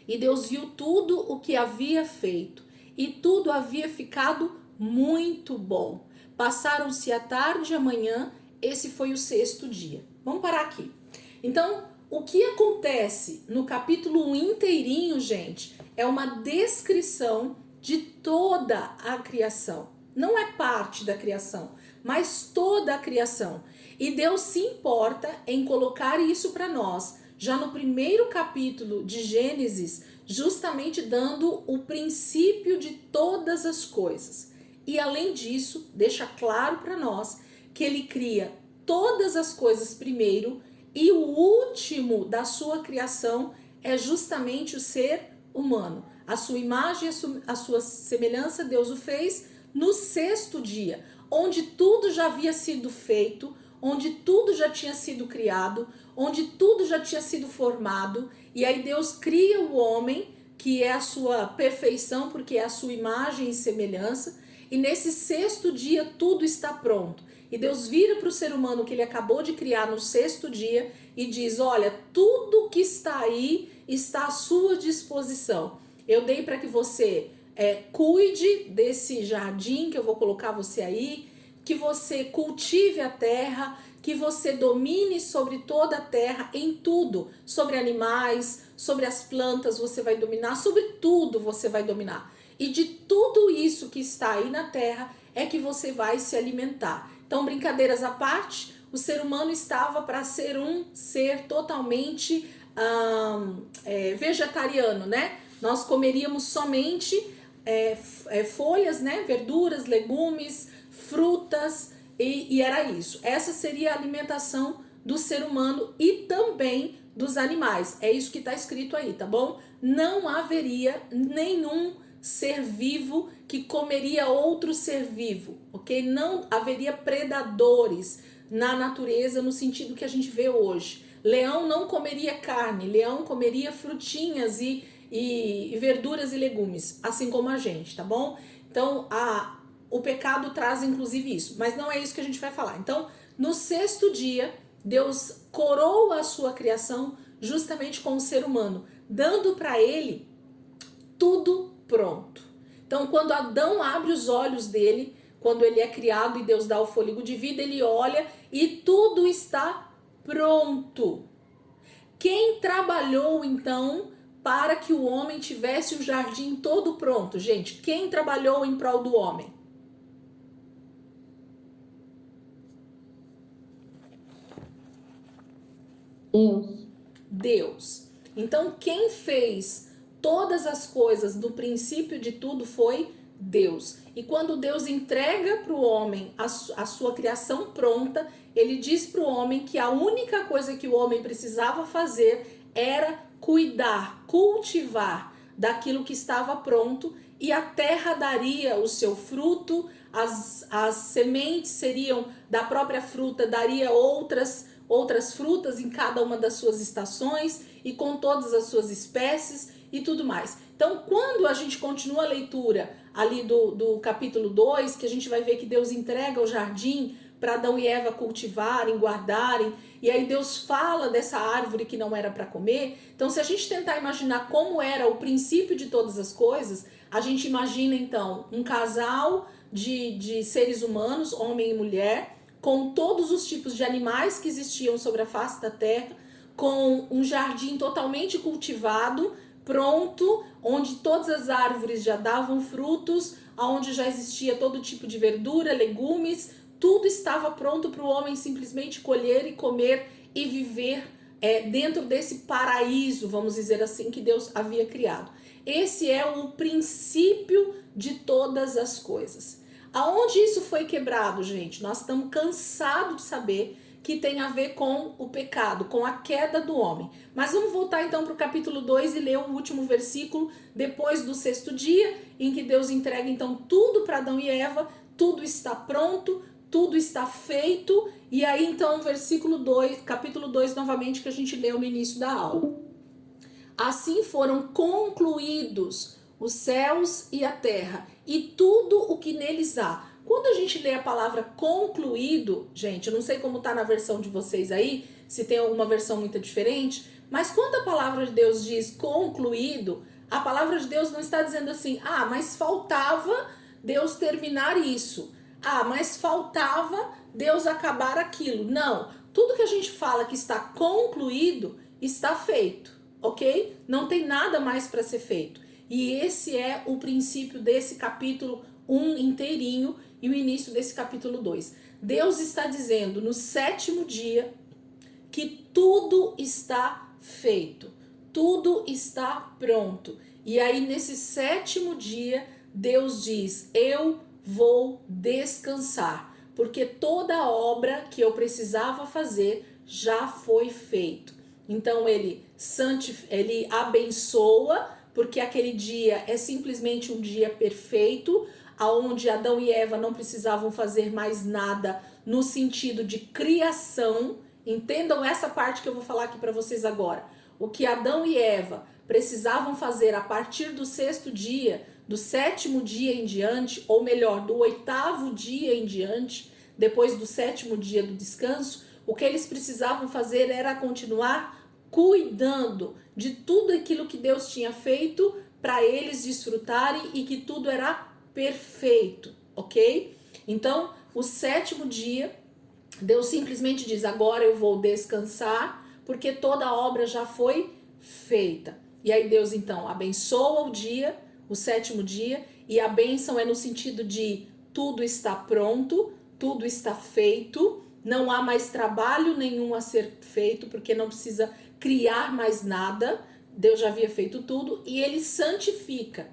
E Deus viu tudo o que havia feito, e tudo havia ficado muito bom. Passaram-se a tarde e a manhã, esse foi o sexto dia. Vamos parar aqui. Então, o que acontece no capítulo 1 inteirinho, gente, é uma descrição de toda a criação. Não é parte da criação, mas toda a criação. E Deus se importa em colocar isso para nós, já no primeiro capítulo de Gênesis, justamente dando o princípio de todas as coisas. E além disso, deixa claro para nós que ele cria todas as coisas primeiro, e o último da sua criação é justamente o ser humano. A sua imagem, a sua semelhança, Deus o fez no sexto dia, onde tudo já havia sido feito, onde tudo já tinha sido criado, onde tudo já tinha sido formado. E aí Deus cria o homem, que é a sua perfeição, porque é a sua imagem e semelhança. E nesse sexto dia tudo está pronto. E Deus vira para o ser humano que ele acabou de criar no sexto dia e diz: olha, tudo que está aí está à sua disposição. Eu dei para que você cuide desse jardim que eu vou colocar você aí, que você cultive a terra, que você domine sobre toda a terra em tudo, sobre animais, sobre as plantas você vai dominar, sobre tudo você vai dominar. E de tudo isso que está aí na terra é que você vai se alimentar. Então, brincadeiras à parte, o ser humano estava para ser um ser totalmente vegetariano, né? Nós comeríamos somente folhas, né? Verduras, legumes, frutas, e era isso. Essa seria a alimentação do ser humano e também dos animais. É isso que está escrito aí, tá bom? Não haveria nenhum ser vivo que comeria outro ser vivo, ok? Não haveria predadores na natureza no sentido que a gente vê hoje. Leão não comeria carne, leão comeria frutinhas e verduras e legumes, assim como a gente, tá bom? Então, o pecado traz inclusive isso, mas não é isso que a gente vai falar. Então, no sexto dia, Deus coroa a sua criação justamente com o ser humano, dando para ele tudo pronto. Então, quando Adão abre os olhos dele, quando ele é criado e Deus dá o fôlego de vida, ele olha e tudo está pronto. Quem trabalhou então para que o homem tivesse o jardim todo pronto? Gente, quem trabalhou em prol do homem? Deus. Deus. Então, quem fez todas as coisas do princípio de tudo foi Deus. E quando Deus entrega para o homem a sua criação pronta, ele diz para o homem que a única coisa que o homem precisava fazer era cuidar, cultivar daquilo que estava pronto, e a terra daria o seu fruto, as sementes seriam da própria fruta, daria outras frutas em cada uma das suas estações e com todas as suas espécies e tudo mais. Então, quando a gente continua a leitura ali do capítulo 2, que a gente vai ver que Deus entrega o jardim para Adão e Eva cultivarem, guardarem, e aí Deus fala dessa árvore que não era para comer. Então, se a gente tentar imaginar como era o princípio de todas as coisas, a gente imagina então um casal de seres humanos, homem e mulher, com todos os tipos de animais que existiam sobre a face da terra, com um jardim totalmente cultivado, pronto, onde todas as árvores já davam frutos, onde já existia todo tipo de verdura, legumes, tudo estava pronto para o homem simplesmente colher e comer e viver dentro desse paraíso, vamos dizer assim, que Deus havia criado. Esse é o princípio de todas as coisas. Aonde isso foi quebrado, gente? Nós estamos cansados de saber que tem a ver com o pecado, com a queda do homem. Mas vamos voltar então para o capítulo 2 e ler o último versículo, depois do sexto dia, em que Deus entrega então tudo para Adão e Eva, tudo está pronto, tudo está feito. E aí então versículo 2, capítulo 2 novamente, que a gente leu no início da aula. Assim foram concluídos os céus e a terra e tudo o que neles há. Quando a gente lê a palavra concluído, gente, eu não sei como tá na versão de vocês aí, se tem alguma versão muito diferente, mas quando a palavra de Deus diz concluído, a palavra de Deus não está dizendo assim, mas faltava Deus terminar isso. Mas faltava Deus acabar aquilo. Não, tudo que a gente fala que está concluído, está feito, ok? Não tem nada mais para ser feito. E esse é o princípio desse capítulo 1 inteirinho e o início desse capítulo 2. Deus está dizendo no sétimo dia que tudo está feito, tudo está pronto. E aí nesse sétimo dia, Deus diz, eu vou descansar, porque toda a obra que eu precisava fazer já foi feito. Então ele abençoa, porque aquele dia é simplesmente um dia perfeito, onde Adão e Eva não precisavam fazer mais nada no sentido de criação. Entendam essa parte que eu vou falar aqui para vocês agora. O que Adão e Eva precisavam fazer a partir do sexto dia, do sétimo dia em diante, ou melhor, do oitavo dia em diante, depois do sétimo dia do descanso, o que eles precisavam fazer era continuar cuidando de tudo aquilo que Deus tinha feito para eles desfrutarem e que tudo era perfeito, ok? Então, o sétimo dia, Deus simplesmente diz, agora eu vou descansar, porque toda a obra já foi feita. E aí Deus então abençoa o dia, o sétimo dia, e a bênção é no sentido de tudo está pronto, tudo está feito, não há mais trabalho nenhum a ser feito, porque não precisa criar mais nada, Deus já havia feito tudo, e ele santifica.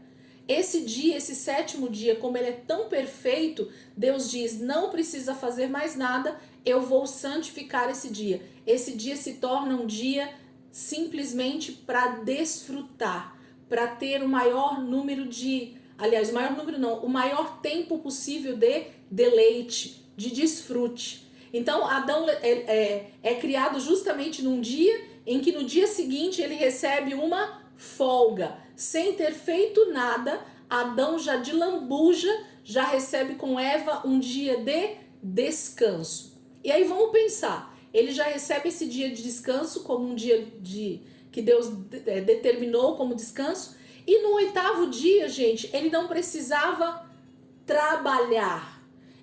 esse dia, esse sétimo dia, como ele é tão perfeito, Deus diz, não precisa fazer mais nada, eu vou santificar esse dia. Esse dia se torna um dia simplesmente para desfrutar, para ter o maior número de, aliás, o maior número não, o maior tempo possível de deleite, de desfrute. Então, Adão é criado justamente num dia em que no dia seguinte ele recebe uma folga. Sem ter feito nada, Adão já de lambuja, já recebe com Eva um dia de descanso. E aí vamos pensar, ele já recebe esse dia de descanso como um dia que Deus determinou como descanso. E no 8º dia, gente, ele não precisava trabalhar.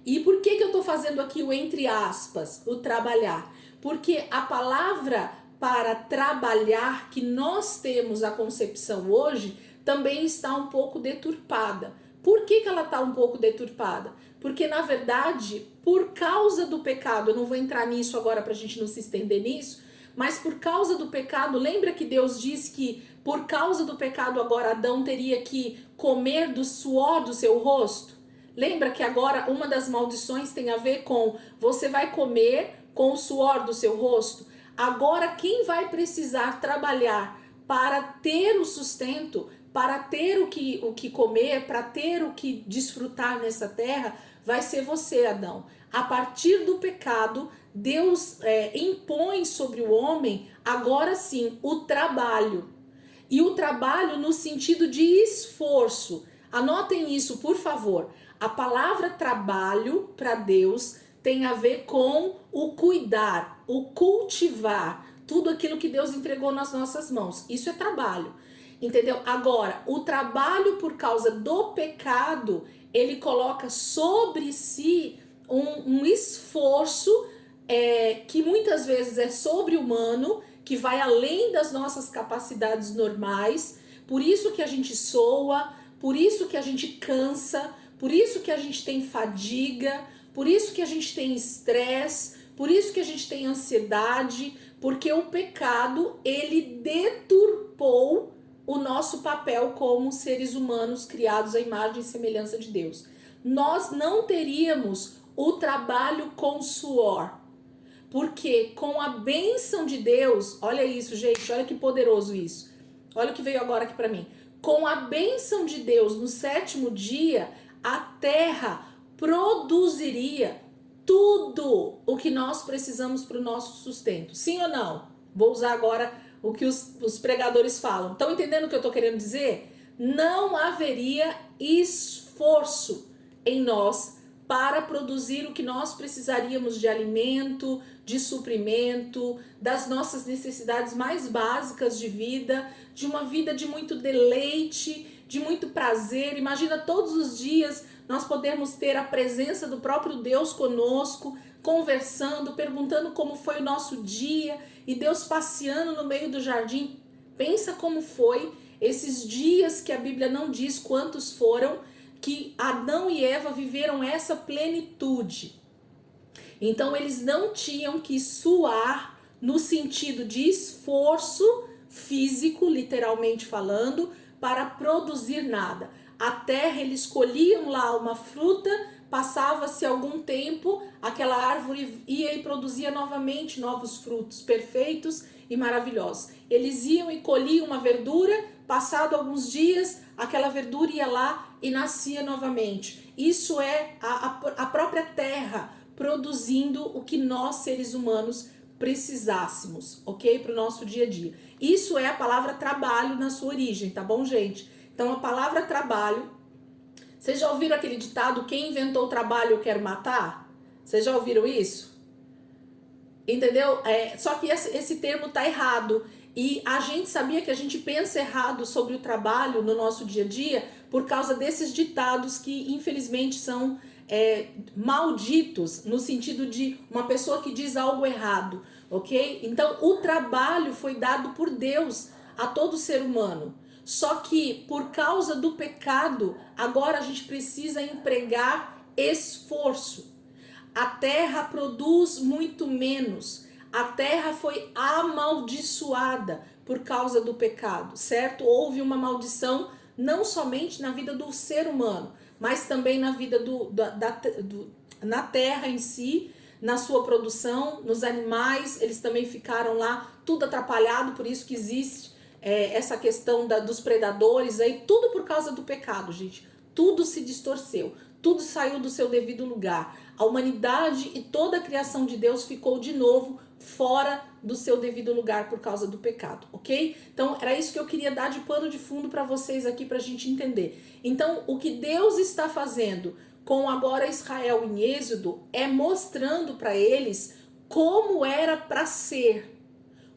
E por que eu estou fazendo aqui o entre aspas, o trabalhar? Porque a palavra para trabalhar que nós temos a concepção hoje também está um pouco deturpada. Por que ela está um pouco deturpada? Porque na verdade, por causa do pecado, eu não vou entrar nisso agora para a gente não se estender nisso, mas por causa do pecado, lembra que Deus disse que por causa do pecado agora Adão teria que comer do suor do seu rosto? Lembra que agora uma das maldições tem a ver com você vai comer com o suor do seu rosto? Agora quem vai precisar trabalhar para ter o sustento, para ter o que comer, para ter o que desfrutar nessa terra, vai ser você, Adão. A partir do pecado, Deus impõe sobre o homem, agora sim, o trabalho. E o trabalho no sentido de esforço. Anotem isso, por favor. A palavra trabalho para Deus tem a ver com o cuidar, o cultivar, tudo aquilo que Deus entregou nas nossas mãos. Isso é trabalho, entendeu? Agora, o trabalho por causa do pecado, ele coloca sobre si um esforço que muitas vezes é sobre-humano, que vai além das nossas capacidades normais. Por isso que a gente soa, por isso que a gente cansa, por isso que a gente tem fadiga, por isso que a gente tem estresse, por isso que a gente tem ansiedade, porque o pecado, ele deturpou o nosso papel como seres humanos criados à imagem e semelhança de Deus. Nós não teríamos o trabalho com suor, porque com a bênção de Deus, olha isso, gente, olha que poderoso isso. Olha o que veio agora aqui para mim. Com a bênção de Deus, no 7º dia, a terra produziria tudo o que nós precisamos para o nosso sustento. Sim ou não? Vou usar agora o que os pregadores falam. Estão entendendo o que eu estou querendo dizer? Não haveria esforço em nós para produzir o que nós precisaríamos de alimento, de suprimento, das nossas necessidades mais básicas de vida, de uma vida de muito deleite, de muito prazer. Imagina todos os dias nós podermos ter a presença do próprio Deus conosco, conversando, perguntando como foi o nosso dia, e Deus passeando no meio do jardim. Pensa como foi esses dias que a Bíblia não diz quantos foram, que Adão e Eva viveram essa plenitude. Então eles não tinham que suar no sentido de esforço físico, literalmente falando, para produzir nada. A terra, eles colhiam lá uma fruta, passava-se algum tempo, aquela árvore ia e produzia novamente novos frutos perfeitos e maravilhosos. Eles iam e colhiam uma verdura, passado alguns dias, aquela verdura ia lá e nascia novamente. Isso é a própria terra produzindo o que nós, seres humanos, precisássemos, ok? Para o nosso dia a dia. Isso é a palavra trabalho na sua origem, tá bom, gente? Então, a palavra trabalho... Vocês já ouviram aquele ditado, quem inventou o trabalho eu quero matar? Vocês já ouviram isso? Entendeu? Só que esse termo tá errado. E a gente sabia que a gente pensa errado sobre o trabalho no nosso dia a dia por causa desses ditados que, infelizmente, são malditos, no sentido de uma pessoa que diz algo errado, ok? Então, o trabalho foi dado por Deus a todo ser humano. Só que, por causa do pecado, agora a gente precisa empregar esforço. A terra produz muito menos. A terra foi amaldiçoada por causa do pecado, certo? Houve uma maldição não somente na vida do ser humano, mas também na vida na terra em si, na sua produção, nos animais, eles também ficaram lá, tudo atrapalhado, por isso que existe essa questão dos predadores aí, tudo por causa do pecado, gente. Tudo se distorceu, tudo saiu do seu devido lugar. A humanidade e toda a criação de Deus ficou de novo fora do seu devido lugar por causa do pecado, ok? Então era isso que eu queria dar de pano de fundo para vocês aqui para a gente entender. Então o que Deus está fazendo com agora Israel em Êxodo é mostrando para eles como era para ser,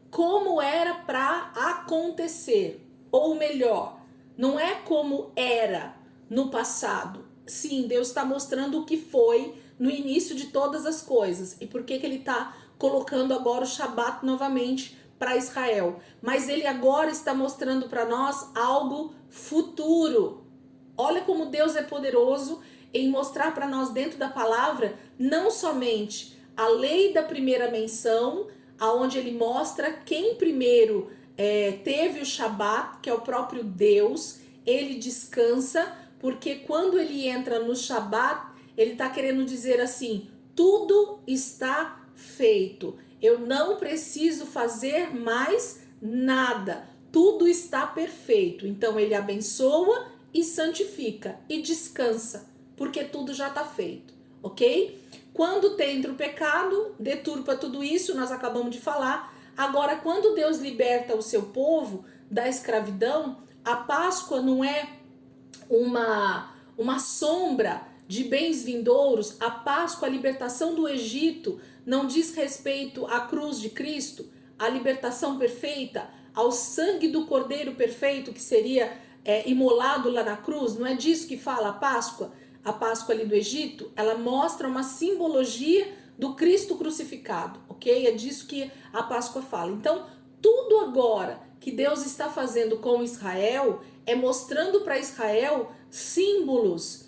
como era para acontecer, ou melhor, não é como era no passado. Sim, Deus está mostrando o que foi no início de todas as coisas e por que ele está colocando agora o Shabat novamente para Israel. Mas ele agora está mostrando para nós algo futuro. Olha como Deus é poderoso em mostrar para nós dentro da palavra não somente a lei da primeira menção, aonde ele mostra quem primeiro teve o Shabat, que é o próprio Deus, ele descansa, porque quando ele entra no Shabat, ele está querendo dizer assim, tudo está feito, eu não preciso fazer mais nada, tudo está perfeito. Então ele abençoa e santifica e descansa, porque tudo já está feito, ok? Quando entra o pecado, deturpa tudo isso, nós acabamos de falar. Agora, quando Deus liberta o seu povo da escravidão, a Páscoa não é uma sombra de bens vindouros. A Páscoa, a libertação do Egito, não diz respeito à cruz de Cristo, à libertação perfeita, ao sangue do Cordeiro perfeito que seria imolado lá na cruz. Não é disso que fala a Páscoa? A Páscoa ali do Egito, ela mostra uma simbologia do Cristo crucificado, ok? É disso que a Páscoa fala. Então, tudo agora que Deus está fazendo com Israel é mostrando para Israel símbolos,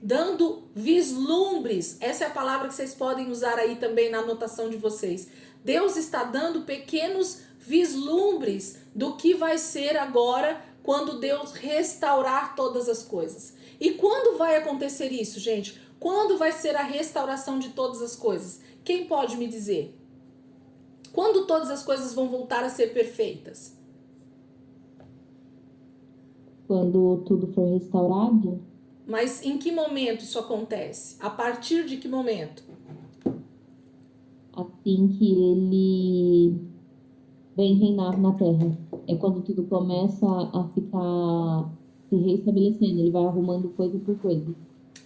dando vislumbres. Essa é a palavra que vocês podem usar aí também na anotação de vocês. Deus está dando pequenos vislumbres do que vai ser agora quando Deus restaurar todas as coisas. E quando vai acontecer isso, gente? Quando vai ser a restauração de todas as coisas? Quem pode me dizer? Quando todas as coisas vão voltar a ser perfeitas? Quando tudo for restaurado, Mas em que momento isso acontece? A partir de que momento? assim que ele vem reinar na terra. É quando tudo começa a ficar se reestabelecendo, ele vai arrumando coisa por coisa.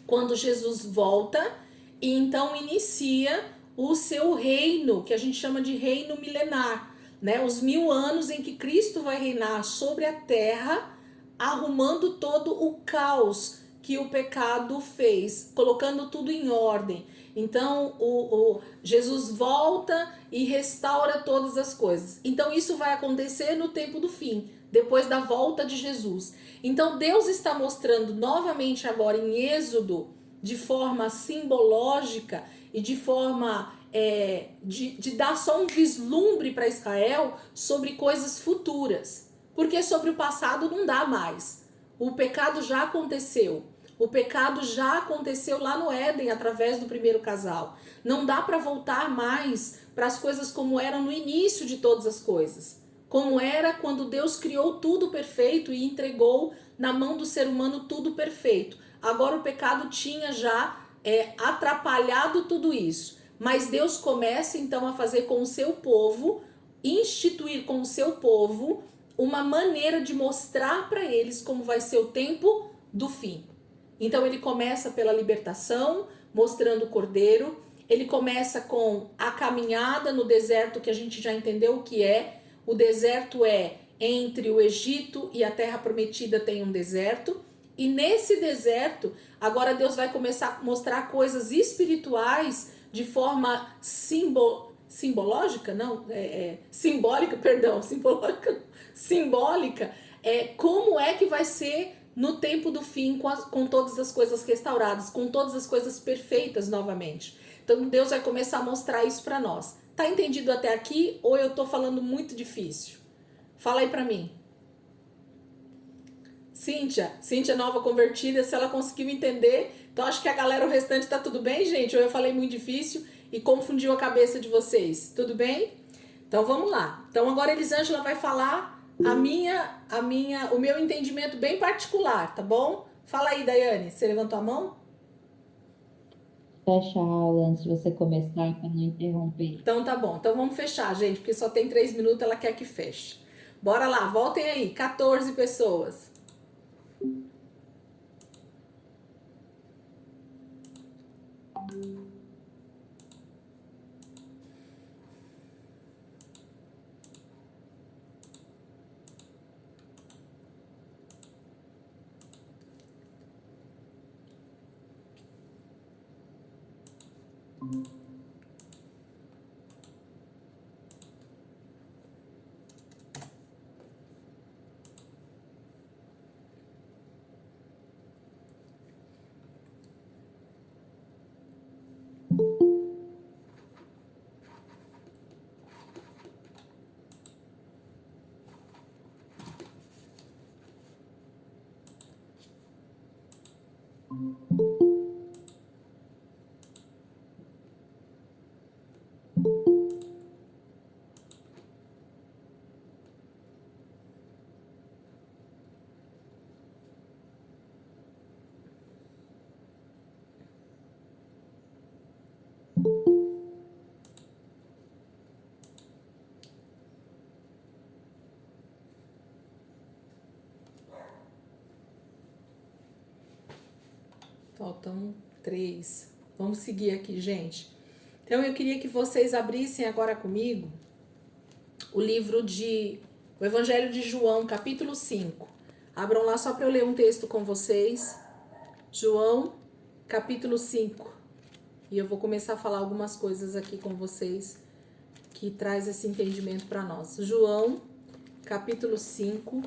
Quando Jesus volta e então inicia o seu reino, que a gente chama de reino milenar, né? Os 1000 anos em que Cristo vai reinar sobre a terra, arrumando todo o caos que o pecado fez, colocando tudo em ordem. Então, Jesus volta e restaura todas as coisas. Então, isso vai acontecer no tempo do fim, depois da volta de Jesus. Então, Deus está mostrando novamente agora em Êxodo, de forma simbológica e de forma de dar só um vislumbre para Israel sobre coisas futuras. Porque sobre o passado não dá mais. O pecado já aconteceu. O pecado já aconteceu lá no Éden através do primeiro casal. Não dá para voltar mais para as coisas como eram no início de todas as coisas. Como era quando Deus criou tudo perfeito e entregou na mão do ser humano tudo perfeito. Agora o pecado tinha já atrapalhado tudo isso. Mas Deus começa então a fazer com o seu povo, instituir com o seu povo uma maneira de mostrar para eles como vai ser o tempo do fim. Então ele começa pela libertação, mostrando o Cordeiro. Ele começa com a caminhada no deserto, que a gente já entendeu o que é. O deserto é entre o Egito e a Terra Prometida tem um deserto. E nesse deserto, agora Deus vai começar a mostrar coisas espirituais de forma simbólica, como é que vai ser no tempo do fim, com todas as coisas restauradas, com todas as coisas perfeitas novamente. Então Deus vai começar a mostrar isso para nós. Tá entendido até aqui ou eu tô falando muito difícil? Fala aí para mim. Cíntia nova convertida, se ela conseguiu entender. Então acho que a galera, o restante tá tudo bem, gente? Ou eu falei muito difícil e confundiu a cabeça de vocês? Tudo bem? Então vamos lá. Então agora a Elisângela vai falar o meu entendimento bem particular, tá bom? Fala aí, Daiane, você levantou a mão? Fecha a aula antes de você começar para não interromper. Então tá bom. Então vamos fechar, gente, porque só tem 3 minutos, ela quer que feche. Bora lá, voltem aí. 14 pessoas. Faltam 3. Vamos seguir aqui, gente. Então eu queria que vocês abrissem agora comigo o o Evangelho de João, capítulo 5. Abram lá só para eu ler um texto com vocês. João, capítulo 5. E eu vou começar a falar algumas coisas aqui com vocês que traz esse entendimento para nós. João, capítulo 5.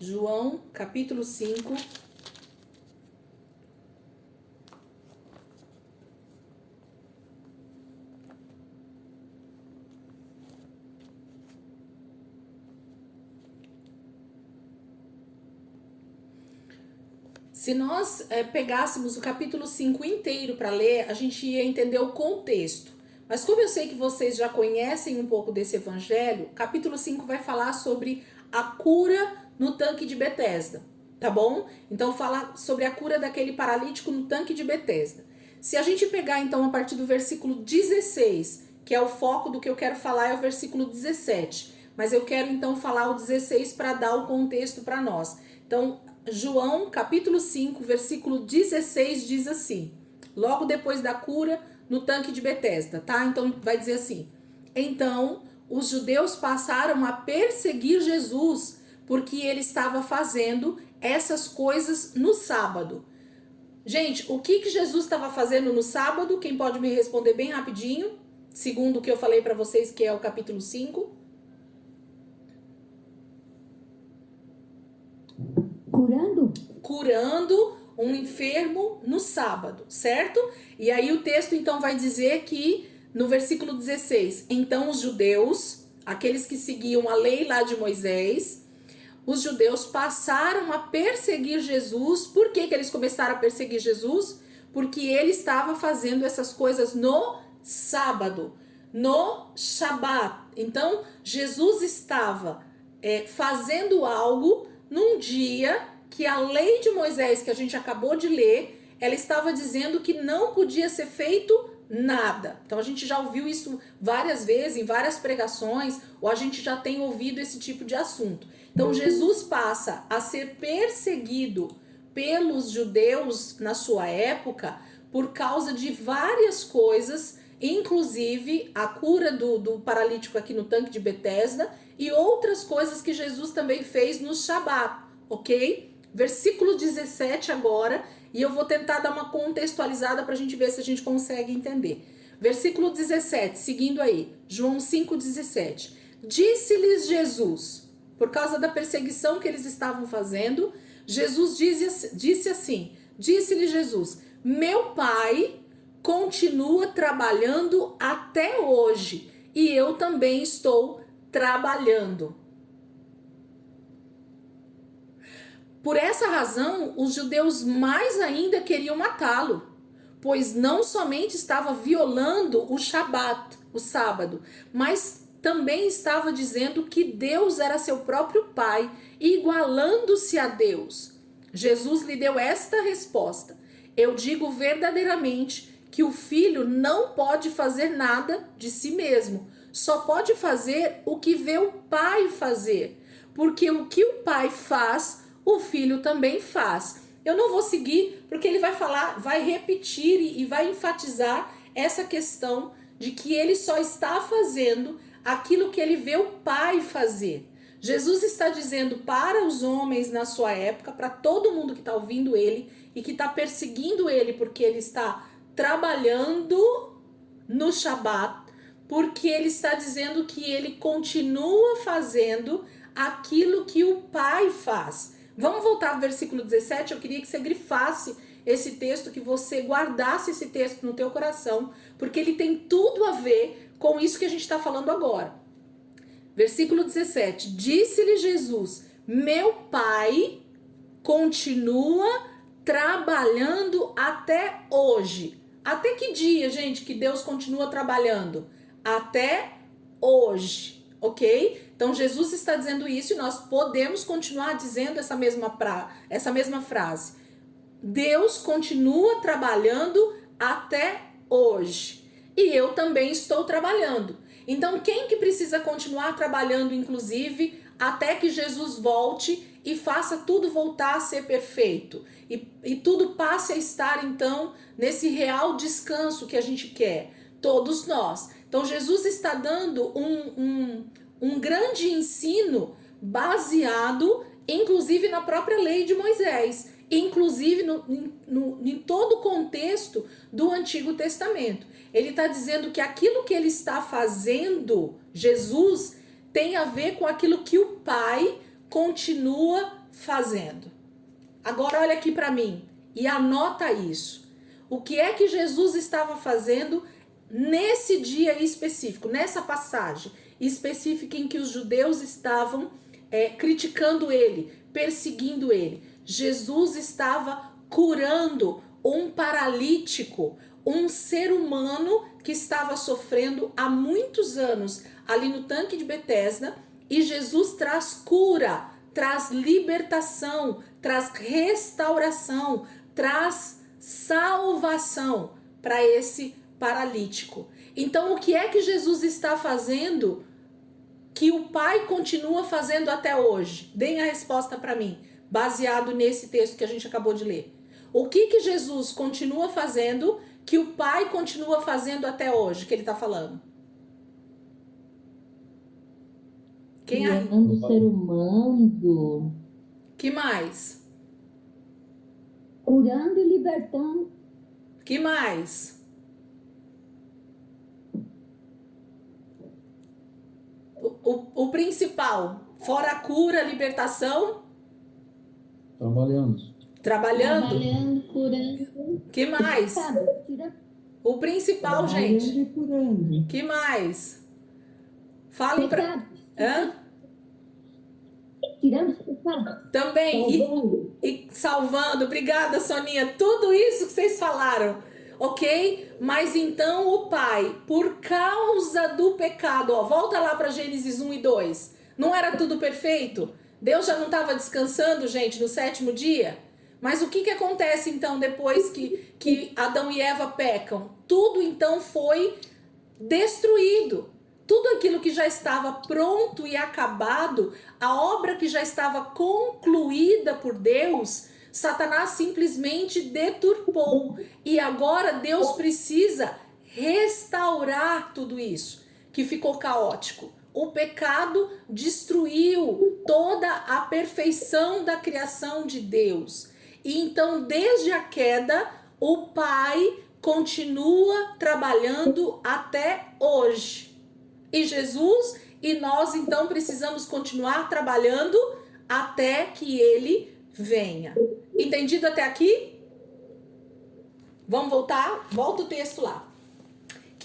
João, capítulo 5. Se nós pegássemos o capítulo 5 inteiro para ler, a gente ia entender o contexto. Mas como eu sei que vocês já conhecem um pouco desse evangelho, capítulo 5 vai falar sobre a cura no tanque de Betesda, tá bom? Então fala sobre a cura daquele paralítico no tanque de Betesda. Se a gente pegar então a partir do versículo 16, que é o foco do que eu quero falar, é o versículo 17. Mas eu quero então falar o 16 para dar o contexto para nós. Então, João, capítulo 5, versículo 16 diz assim, logo depois da cura no tanque de Betesda, tá? Então vai dizer assim, então os judeus passaram a perseguir Jesus porque ele estava fazendo essas coisas no sábado. Gente, o que Jesus estava fazendo no sábado? Quem pode me responder bem rapidinho? Segundo o que eu falei para vocês, que é o capítulo 5. Curando um enfermo no sábado, certo? E aí o texto então vai dizer que no versículo 16, então os judeus, aqueles que seguiam a lei lá de Moisés, os judeus passaram a perseguir Jesus. Por que eles começaram a perseguir Jesus? Porque ele estava fazendo essas coisas no sábado, no Shabat. Então Jesus estava fazendo algo num dia que a lei de Moisés, que a gente acabou de ler, ela estava dizendo que não podia ser feito nada. Então a gente já ouviu isso várias vezes, em várias pregações, ou a gente já tem ouvido esse tipo de assunto. Então Jesus passa a ser perseguido pelos judeus na sua época por causa de várias coisas, inclusive a cura do paralítico aqui no tanque de Betesda e outras coisas que Jesus também fez no Shabat, ok? Versículo 17 agora, e eu vou tentar dar uma contextualizada para a gente ver se a gente consegue entender. Versículo 17, seguindo aí, João 5,17. Disse-lhes Jesus, por causa da perseguição que eles estavam fazendo, Jesus disse assim, disse-lhe Jesus, meu Pai continua trabalhando até hoje e eu também estou trabalhando. Por essa razão, os judeus mais ainda queriam matá-lo, pois não somente estava violando o Shabat, o sábado, mas também estava dizendo que Deus era seu próprio Pai, igualando-se a Deus. Jesus lhe deu esta resposta: eu digo verdadeiramente que o Filho não pode fazer nada de si mesmo, só pode fazer o que vê o Pai fazer, porque o que o Pai faz, o Filho também faz. Eu não vou seguir, porque ele vai falar, vai repetir e vai enfatizar essa questão de que ele só está fazendo aquilo que ele vê o Pai fazer. Jesus está dizendo para os homens na sua época, para todo mundo que está ouvindo ele e que está perseguindo ele porque ele está trabalhando no Shabat, porque ele está dizendo que ele continua fazendo aquilo que o Pai faz. Vamos voltar ao versículo 17, eu queria que você grifasse esse texto, que você guardasse esse texto no teu coração, porque ele tem tudo a ver com isso que a gente está falando agora. Versículo 17, disse-lhe Jesus, meu Pai continua trabalhando até hoje. Até que dia, gente, que Deus continua trabalhando? Até hoje, ok? Então Jesus está dizendo isso e nós podemos continuar dizendo essa mesma frase. Deus continua trabalhando até hoje. E eu também estou trabalhando. Então quem que precisa continuar trabalhando, inclusive, até que Jesus volte e faça tudo voltar a ser perfeito? E tudo passe a estar, então, nesse real descanso que a gente quer. Todos nós. Então Jesus está dando um grande ensino baseado, inclusive, na própria lei de Moisés, inclusive em todo o contexto do Antigo Testamento. Ele está dizendo que aquilo que ele está fazendo, Jesus, tem a ver com aquilo que o Pai continua fazendo. Agora olha aqui para mim e anota isso. O que é que Jesus estava fazendo nesse dia específico, nessa passagem específica em que os judeus estavam criticando ele, perseguindo ele? Jesus estava curando um paralítico, um ser humano que estava sofrendo há muitos anos ali no tanque de Betesda, e Jesus traz cura, traz libertação, traz restauração, traz salvação para esse paralítico. Então o que é que Jesus está fazendo que o Pai continua fazendo até hoje? Deem a resposta para mim, baseado nesse texto que a gente acabou de ler. O que Jesus continua fazendo que o Pai continua fazendo até hoje, que ele está falando? Quem aí? Criando o ser humano. Que mais? Curando e libertando. Que mais? O principal, fora a cura, a libertação? Trabalhando. Trabalhando, curando. Que mais? O principal, gente. E curando. Que mais? Falem pra... Hã? Tirando os pecados. Também. Salvando. E salvando. Obrigada, Soninha. Tudo isso que vocês falaram. Ok? Mas então o Pai, por causa do pecado, ó, volta lá para Gênesis 1 e 2. Não era tudo perfeito? Deus já não estava descansando, gente, no 7º dia? Mas o que acontece então depois que Adão e Eva pecam? Tudo então foi destruído. Tudo aquilo que já estava pronto e acabado, a obra que já estava concluída por Deus, Satanás simplesmente deturpou. E agora Deus precisa restaurar tudo isso que ficou caótico. O pecado destruiu toda a perfeição da criação de Deus. E então, desde a queda, o Pai continua trabalhando até hoje. E Jesus e nós, então, precisamos continuar trabalhando até que Ele venha. Entendido até aqui? Vamos voltar? Volta o texto lá.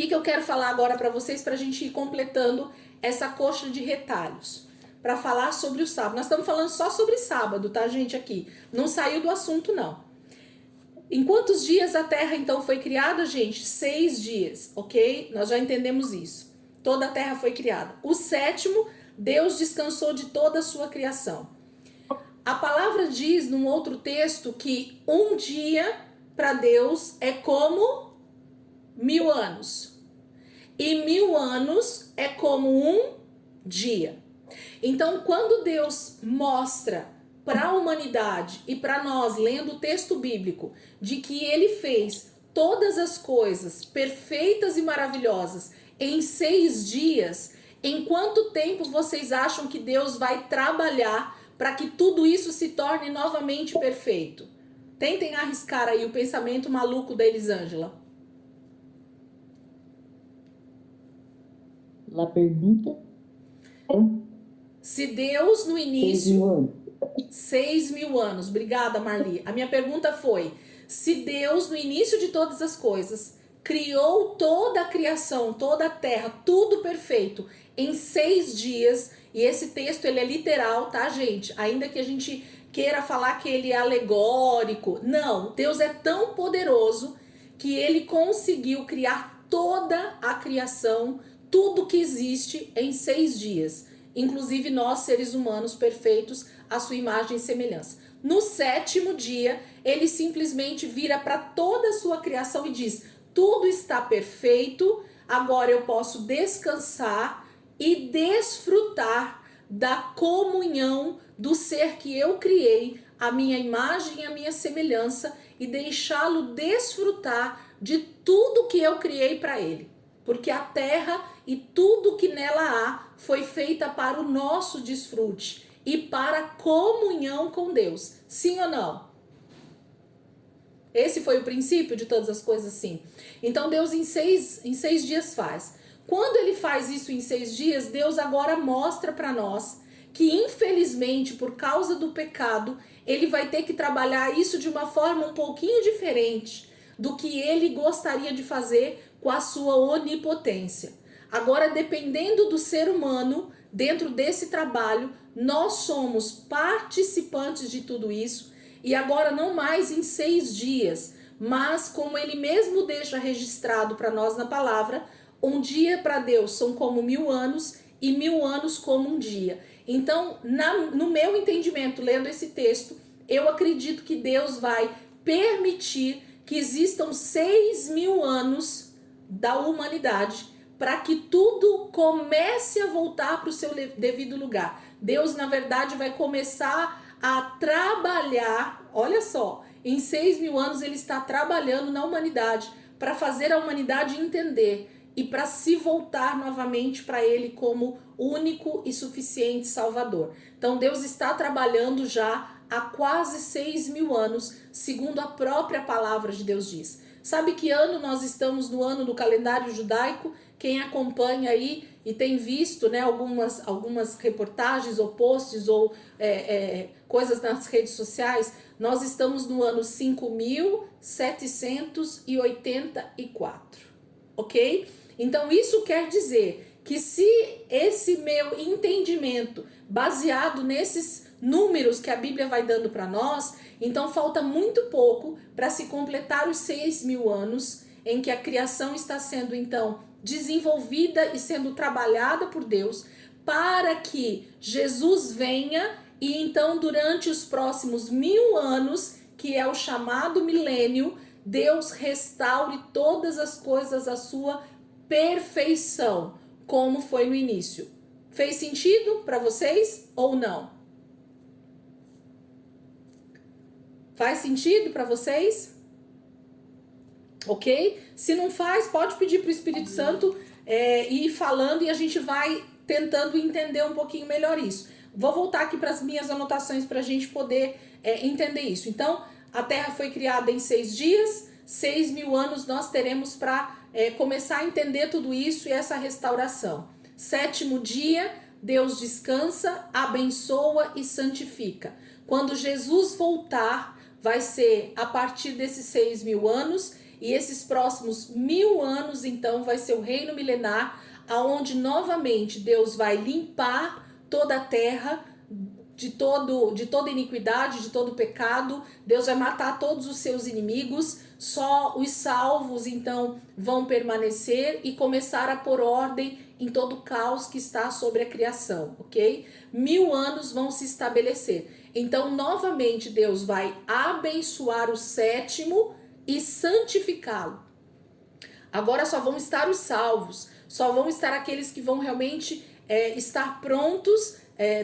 que eu quero falar agora para vocês, para a gente ir completando essa coxa de retalhos, para falar sobre o sábado. Nós estamos falando só sobre sábado, tá, gente, aqui. Não saiu do assunto, não. Em quantos dias a terra, então, foi criada, gente? 6 dias, ok? Nós já entendemos isso. Toda a terra foi criada. O sétimo, Deus descansou de toda a sua criação. A palavra diz, num outro texto, que um dia para Deus é como 1000 anos. E 1000 anos é como um dia. Então, quando Deus mostra para a humanidade e para nós, lendo o texto bíblico, de que ele fez todas as coisas perfeitas e maravilhosas em 6 dias, em quanto tempo vocês acham que Deus vai trabalhar para que tudo isso se torne novamente perfeito? Tentem arriscar aí o pensamento maluco da Elisângela. La pergunta? Se Deus no 6 início... mil anos. 6.000 anos. Obrigada, Marli. A minha pergunta foi: se Deus, no início de todas as coisas, criou toda a criação, toda a terra, tudo perfeito, em 6 dias, e esse texto ele é literal, tá, gente? Ainda que a gente queira falar que ele é alegórico, não. Deus é tão poderoso que ele conseguiu criar toda a criação, tudo que existe, em 6 dias. Inclusive nós, seres humanos perfeitos, a sua imagem e semelhança. No 7º dia, ele simplesmente vira para toda a sua criação e diz: tudo está perfeito, agora eu posso descansar e desfrutar da comunhão do ser que eu criei, a minha imagem e a minha semelhança, e deixá-lo desfrutar de tudo que eu criei para ele. Porque a terra e tudo que nela há foi feita para o nosso desfrute e para a comunhão com Deus. Sim ou não? Esse foi o princípio de todas as coisas, sim. Então Deus em seis dias faz. Quando ele faz isso em 6 dias, Deus agora mostra para nós que, infelizmente, por causa do pecado, ele vai ter que trabalhar isso de uma forma um pouquinho diferente do que ele gostaria de fazer com a sua onipotência. Agora, dependendo do ser humano, dentro desse trabalho, nós somos participantes de tudo isso, e agora não mais em 6 dias, mas como ele mesmo deixa registrado para nós na palavra, um dia para Deus são como 1000 anos e 1000 anos como um dia. Então, no meu entendimento, lendo esse texto, eu acredito que Deus vai permitir que existam 6.000 anos da humanidade para que tudo comece a voltar para o seu devido lugar. Deus, na verdade, vai começar a trabalhar, olha só, em 6.000 anos ele está trabalhando na humanidade para fazer a humanidade entender e para se voltar novamente para ele como único e suficiente Salvador. Então Deus está trabalhando já há quase 6.000 anos, segundo a própria palavra de Deus diz. Sabe que ano nós estamos no ano do calendário judaico? Quem acompanha aí e tem visto, né, algumas reportagens ou posts ou coisas nas redes sociais, nós estamos no ano 5.784, ok? Então isso quer dizer que se esse meu entendimento, baseado nesses números que a Bíblia vai dando para nós, então falta muito pouco para se completar os 6.000 anos em que a criação está sendo então desenvolvida e sendo trabalhada por Deus, para que Jesus venha e então durante os próximos 1000 anos, que é o chamado milênio, Deus restaure todas as coisas à sua perfeição, como foi no início. Fez sentido para vocês ou não? Faz sentido para vocês? Ok? Se não faz, pode pedir para o Espírito Santo ir falando e a gente vai tentando entender um pouquinho melhor isso. Vou voltar aqui para as minhas anotações para a gente poder entender isso. Então, a Terra foi criada em 6 dias, 6.000 anos nós teremos para começar a entender tudo isso e essa restauração. 7º dia, Deus descansa, abençoa e santifica. Quando Jesus voltar, vai ser a partir desses 6.000 anos E esses próximos 1000 anos, então, vai ser o reino milenar, aonde novamente Deus vai limpar toda a terra de toda iniquidade, de todo pecado. Deus vai matar todos os seus inimigos, só os salvos então vão permanecer e começar a pôr ordem em todo o caos que está sobre a criação, ok? 1000 anos vão se estabelecer. Então, novamente, Deus vai abençoar o sétimo e santificá-lo. Agora só vão estar os salvos, só vão estar aqueles que vão realmente estar prontos,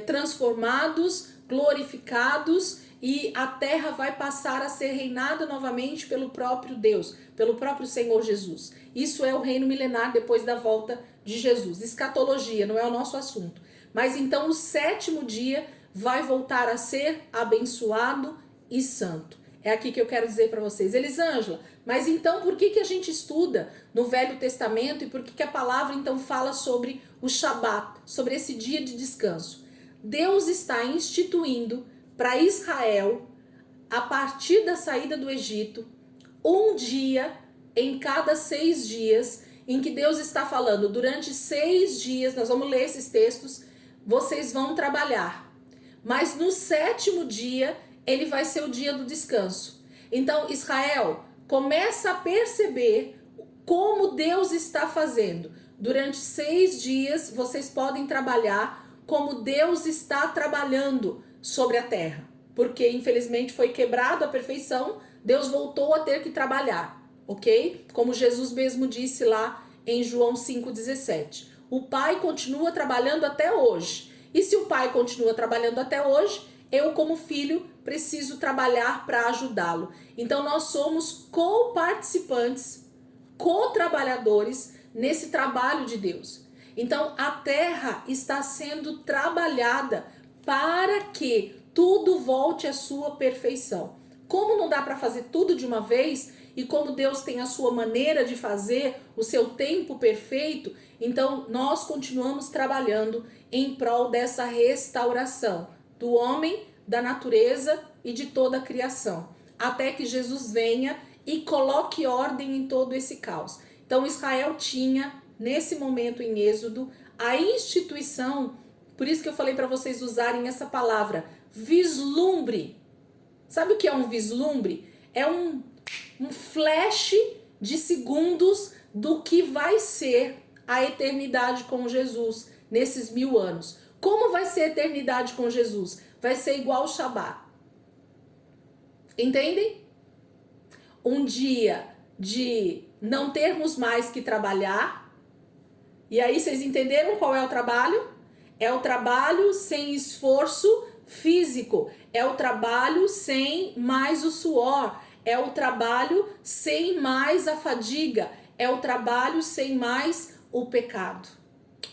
transformados, glorificados, e a terra vai passar a ser reinada novamente pelo próprio Deus, pelo próprio Senhor Jesus. Isso é o reino milenar depois da volta de Jesus. Escatologia não é o nosso assunto. Mas então o sétimo dia vai voltar a ser abençoado e santo. É aqui que eu quero dizer para vocês. Elisângela, mas então por que a gente estuda no Velho Testamento e por que a palavra então fala sobre o Shabat, sobre esse dia de descanso? Deus está instituindo para Israel, a partir da saída do Egito, um dia em cada 6 dias, em que Deus está falando, durante 6 dias, nós vamos ler esses textos, vocês vão trabalhar. Mas no sétimo dia, ele vai ser o dia do descanso. Então, Israel, começa a perceber como Deus está fazendo. Durante 6 dias, vocês podem trabalhar como Deus está trabalhando sobre a terra. Porque, infelizmente, foi quebrado a perfeição, Deus voltou a ter que trabalhar, ok? Como Jesus mesmo disse lá em João 5,17. O Pai continua trabalhando até hoje. E se o Pai continua trabalhando até hoje, eu, como filho, preciso trabalhar para ajudá-lo. Então, nós somos co-participantes, co-trabalhadores nesse trabalho de Deus. Então, a terra está sendo trabalhada para que tudo volte à sua perfeição. Como não dá para fazer tudo de uma vez, e como Deus tem a sua maneira de fazer, o seu tempo perfeito, então nós continuamos trabalhando em prol dessa restauração do homem, da natureza e de toda a criação, até que Jesus venha e coloque ordem em todo esse caos. Então Israel tinha, nesse momento em Êxodo, a instituição, por isso que eu falei para vocês usarem essa palavra, vislumbre. Sabe o que é um vislumbre? É um flash de segundos do que vai ser a eternidade com Jesus nesses 1000 anos. Como vai ser a eternidade com Jesus? Vai ser igual o Shabat. Entendem? Um dia de não termos mais que trabalhar. E aí vocês entenderam qual é o trabalho? É o trabalho sem esforço físico. É o trabalho sem mais o suor. É o trabalho sem mais a fadiga. É o trabalho sem mais o pecado.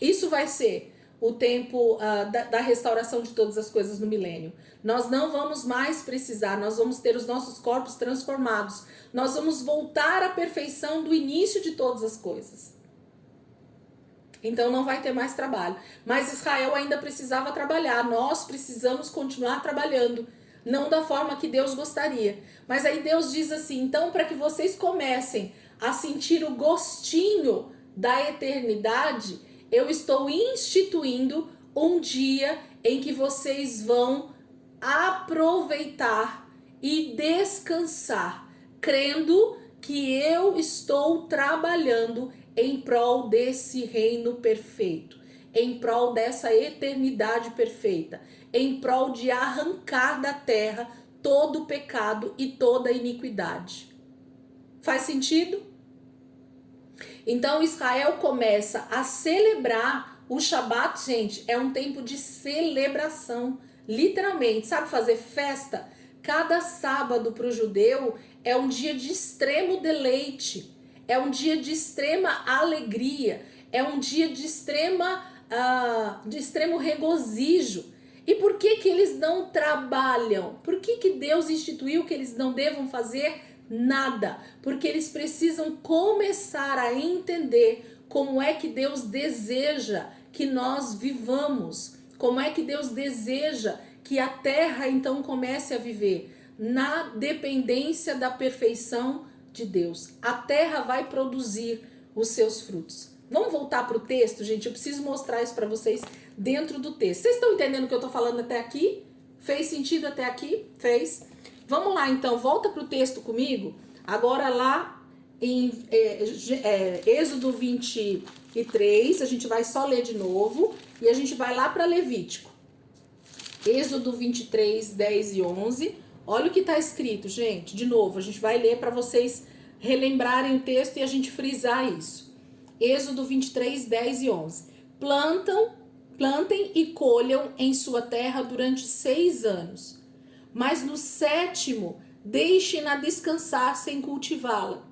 Isso vai ser o tempo da restauração de todas as coisas no milênio. Nós não vamos mais precisar, nós vamos ter os nossos corpos transformados. Nós vamos voltar à perfeição do início de todas as coisas. Então não vai ter mais trabalho. Mas Israel ainda precisava trabalhar. Nós precisamos continuar trabalhando. Não da forma que Deus gostaria. Mas aí Deus diz assim, então para que vocês comecem a sentir o gostinho da eternidade, eu estou instituindo um dia em que vocês vão aproveitar e descansar, crendo que eu estou trabalhando em prol desse reino perfeito, em prol dessa eternidade perfeita, em prol de arrancar da terra todo o pecado e toda a iniquidade. Faz sentido? Então Israel começa a celebrar o Shabat, gente, é um tempo de celebração, literalmente, sabe fazer festa? Cada sábado para o judeu é um dia de extremo deleite, é um dia de extrema alegria, é um dia de extremo regozijo. E por que eles não trabalham? Por que Deus instituiu que eles não devam fazer nada? Porque eles precisam começar a entender como é que Deus deseja que nós vivamos, como é que Deus deseja que a terra então comece a viver na dependência da perfeição de Deus. A terra vai produzir os seus frutos. Vamos voltar para o texto, gente? Eu preciso mostrar isso para vocês dentro do texto. Vocês estão entendendo o que eu estou falando até aqui? Fez sentido até aqui? Fez? Vamos lá, então. Volta para o texto comigo. Agora lá em Êxodo 23, a gente vai só ler de novo. E a gente vai lá para Levítico. Êxodo 23, 10 e 11. Olha o que está escrito, gente. De novo, a gente vai ler para vocês relembrarem o texto e a gente frisar isso. Êxodo 23, 10 e 11. Plantem e colham em sua terra durante 6 anos. Mas no 7º, deixem-na descansar sem cultivá-la.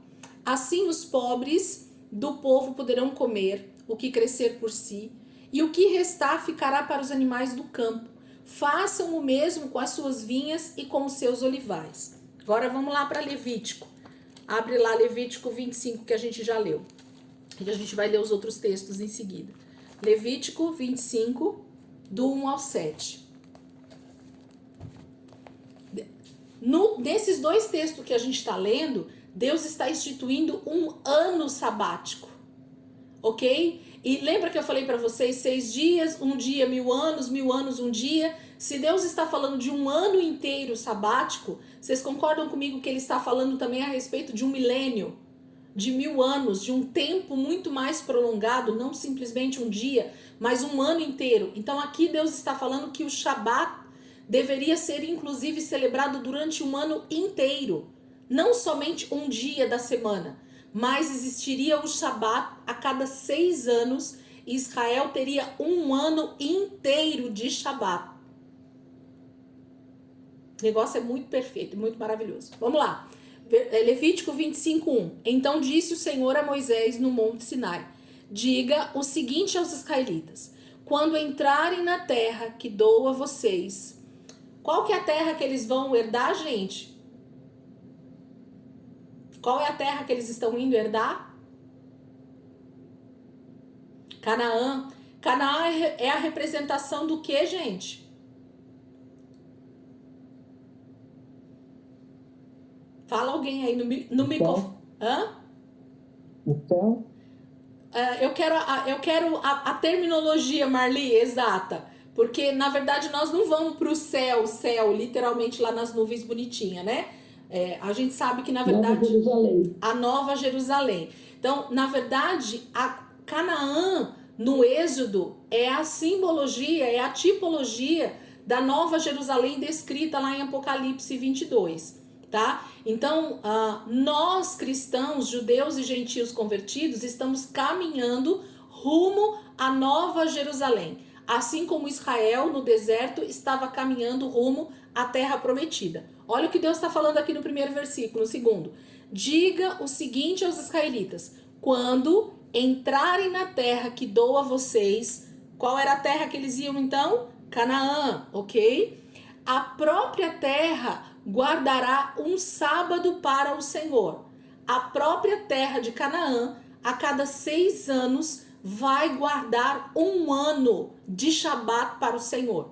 Assim os pobres do povo poderão comer o que crescer por si, e o que restar ficará para os animais do campo. Façam o mesmo com as suas vinhas e com os seus olivais. Agora vamos lá para Levítico. Abre lá Levítico 25, que a gente já leu. E a gente vai ler os outros textos em seguida. Levítico 25, do 1 ao 7. Nesses dois textos que a gente está lendo, Deus está instituindo um ano sabático. Ok? E lembra que eu falei para vocês, 6 dias, um dia, 1000 anos, 1000 anos, um dia. Se Deus está falando de um ano inteiro sabático, vocês concordam comigo que ele está falando também a respeito de um milênio? De 1000 anos, de um tempo muito mais prolongado, não simplesmente um dia, mas um ano inteiro. Então aqui Deus está falando que o Shabat deveria ser inclusive celebrado durante um ano inteiro, não somente um dia da semana, mas existiria o Shabat a cada 6 anos e Israel teria um ano inteiro de Shabat. O negócio é muito perfeito, muito maravilhoso. Vamos lá. Levítico 25:1. Então disse o Senhor a Moisés no Monte Sinai: diga o seguinte aos israelitas: quando entrarem na terra que dou a vocês. Qual que é a terra que eles vão herdar, gente? Qual é a terra que eles estão indo herdar? Canaã. Canaã é a representação do que, gente? Fala alguém aí no microfone. Hã? Então, Eu quero a terminologia, Marli, exata. Porque, na verdade, nós não vamos pro céu, literalmente lá nas nuvens bonitinhas, né? A gente sabe que, na verdade, Nova Jerusalém. a Nova Jerusalém. Então, na verdade, a Canaã, no Êxodo, é a simbologia, é a tipologia da Nova Jerusalém descrita lá em Apocalipse 22. Tá? Então, nós cristãos, judeus e gentios convertidos, estamos caminhando rumo à Nova Jerusalém, assim como Israel no deserto estava caminhando rumo à terra prometida. Olha o que Deus está falando aqui no primeiro versículo. No segundo: diga o seguinte aos israelitas: quando entrarem na terra que dou a vocês. Qual era a terra que eles iam então? Canaã, ok? A própria terra guardará um sábado para o Senhor. A própria terra de Canaã, a cada 6 anos, vai guardar um ano de Shabat para o Senhor.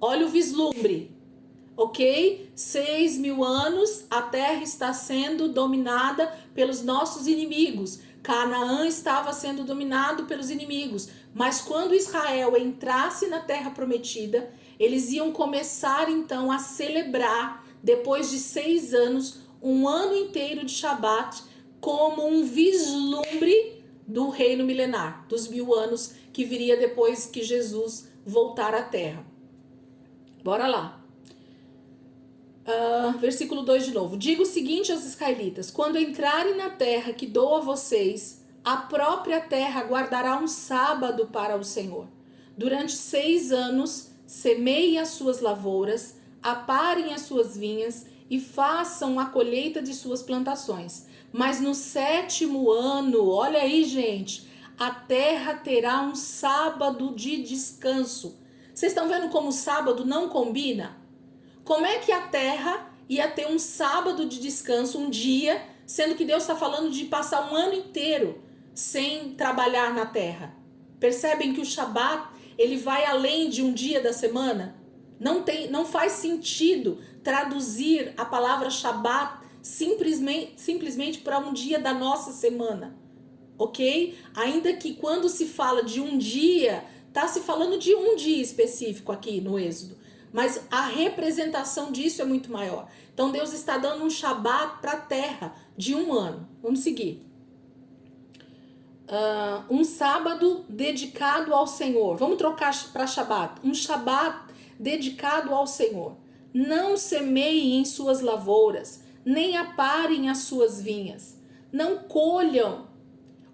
Olha o vislumbre, ok? 6.000 anos, a terra está sendo dominada pelos nossos inimigos. Canaã estava sendo dominado pelos inimigos. Mas quando Israel entrasse na terra prometida, eles iam começar então a celebrar, depois de 6 anos, um ano inteiro de Shabat, como um vislumbre do reino milenar, dos 1000 anos que viria depois que Jesus voltar à terra. Bora lá. Versículo 2 de novo. Diga o seguinte aos israelitas: quando entrarem na terra que dou a vocês, a própria terra guardará um sábado para o Senhor. Durante 6 anos, semeiem as suas lavouras, aparem as suas vinhas e façam a colheita de suas plantações. Mas no 7º ano, olha aí, gente, a terra terá um sábado de descanso. Vocês estão vendo como o sábado não combina? Como é que a terra ia ter um sábado de descanso, um dia, sendo que Deus está falando de passar um ano inteiro sem trabalhar na terra? Percebem que o Shabat, ele vai além de um dia da semana? Não faz sentido traduzir a palavra Shabat simplesmente para um dia da nossa semana, ok? Ainda que quando se fala de um dia, tá se falando de um dia específico aqui no Êxodo, mas a representação disso é muito maior. Então Deus está dando um Shabat para a terra de um ano. Vamos seguir. Um sábado dedicado ao Senhor. Vamos trocar para Shabat. Um Shabat dedicado ao Senhor. Não semeiem em suas lavouras, nem aparem as suas vinhas. Não colham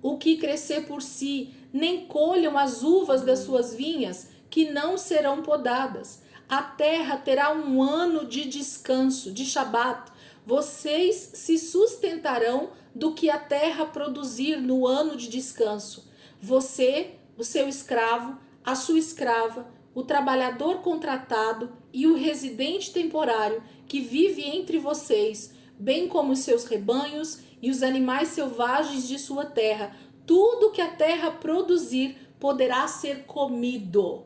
o que crescer por si, nem colham as uvas das suas vinhas, que não serão podadas. A terra terá um ano de descanso, de Shabat. Vocês se sustentarão do que a terra produzir no ano de descanso. Você, o seu escravo, a sua escrava, o trabalhador contratado e o residente temporário que vive entre vocês, bem como os seus rebanhos e os animais selvagens de sua terra, tudo que a terra produzir poderá ser comido.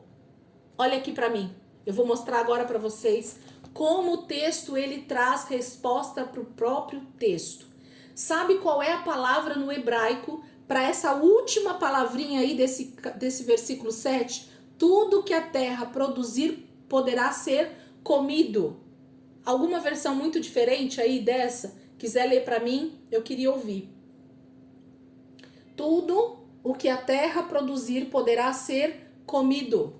Olha aqui para mim. Eu vou mostrar agora para vocês como o texto ele traz resposta para o próprio texto. Sabe qual é a palavra no hebraico para essa última palavrinha aí desse versículo 7? Tudo que a terra produzir poderá ser comido. Alguma versão muito diferente aí dessa? Quiser ler para mim, eu queria ouvir. Tudo o que a terra produzir poderá ser comido.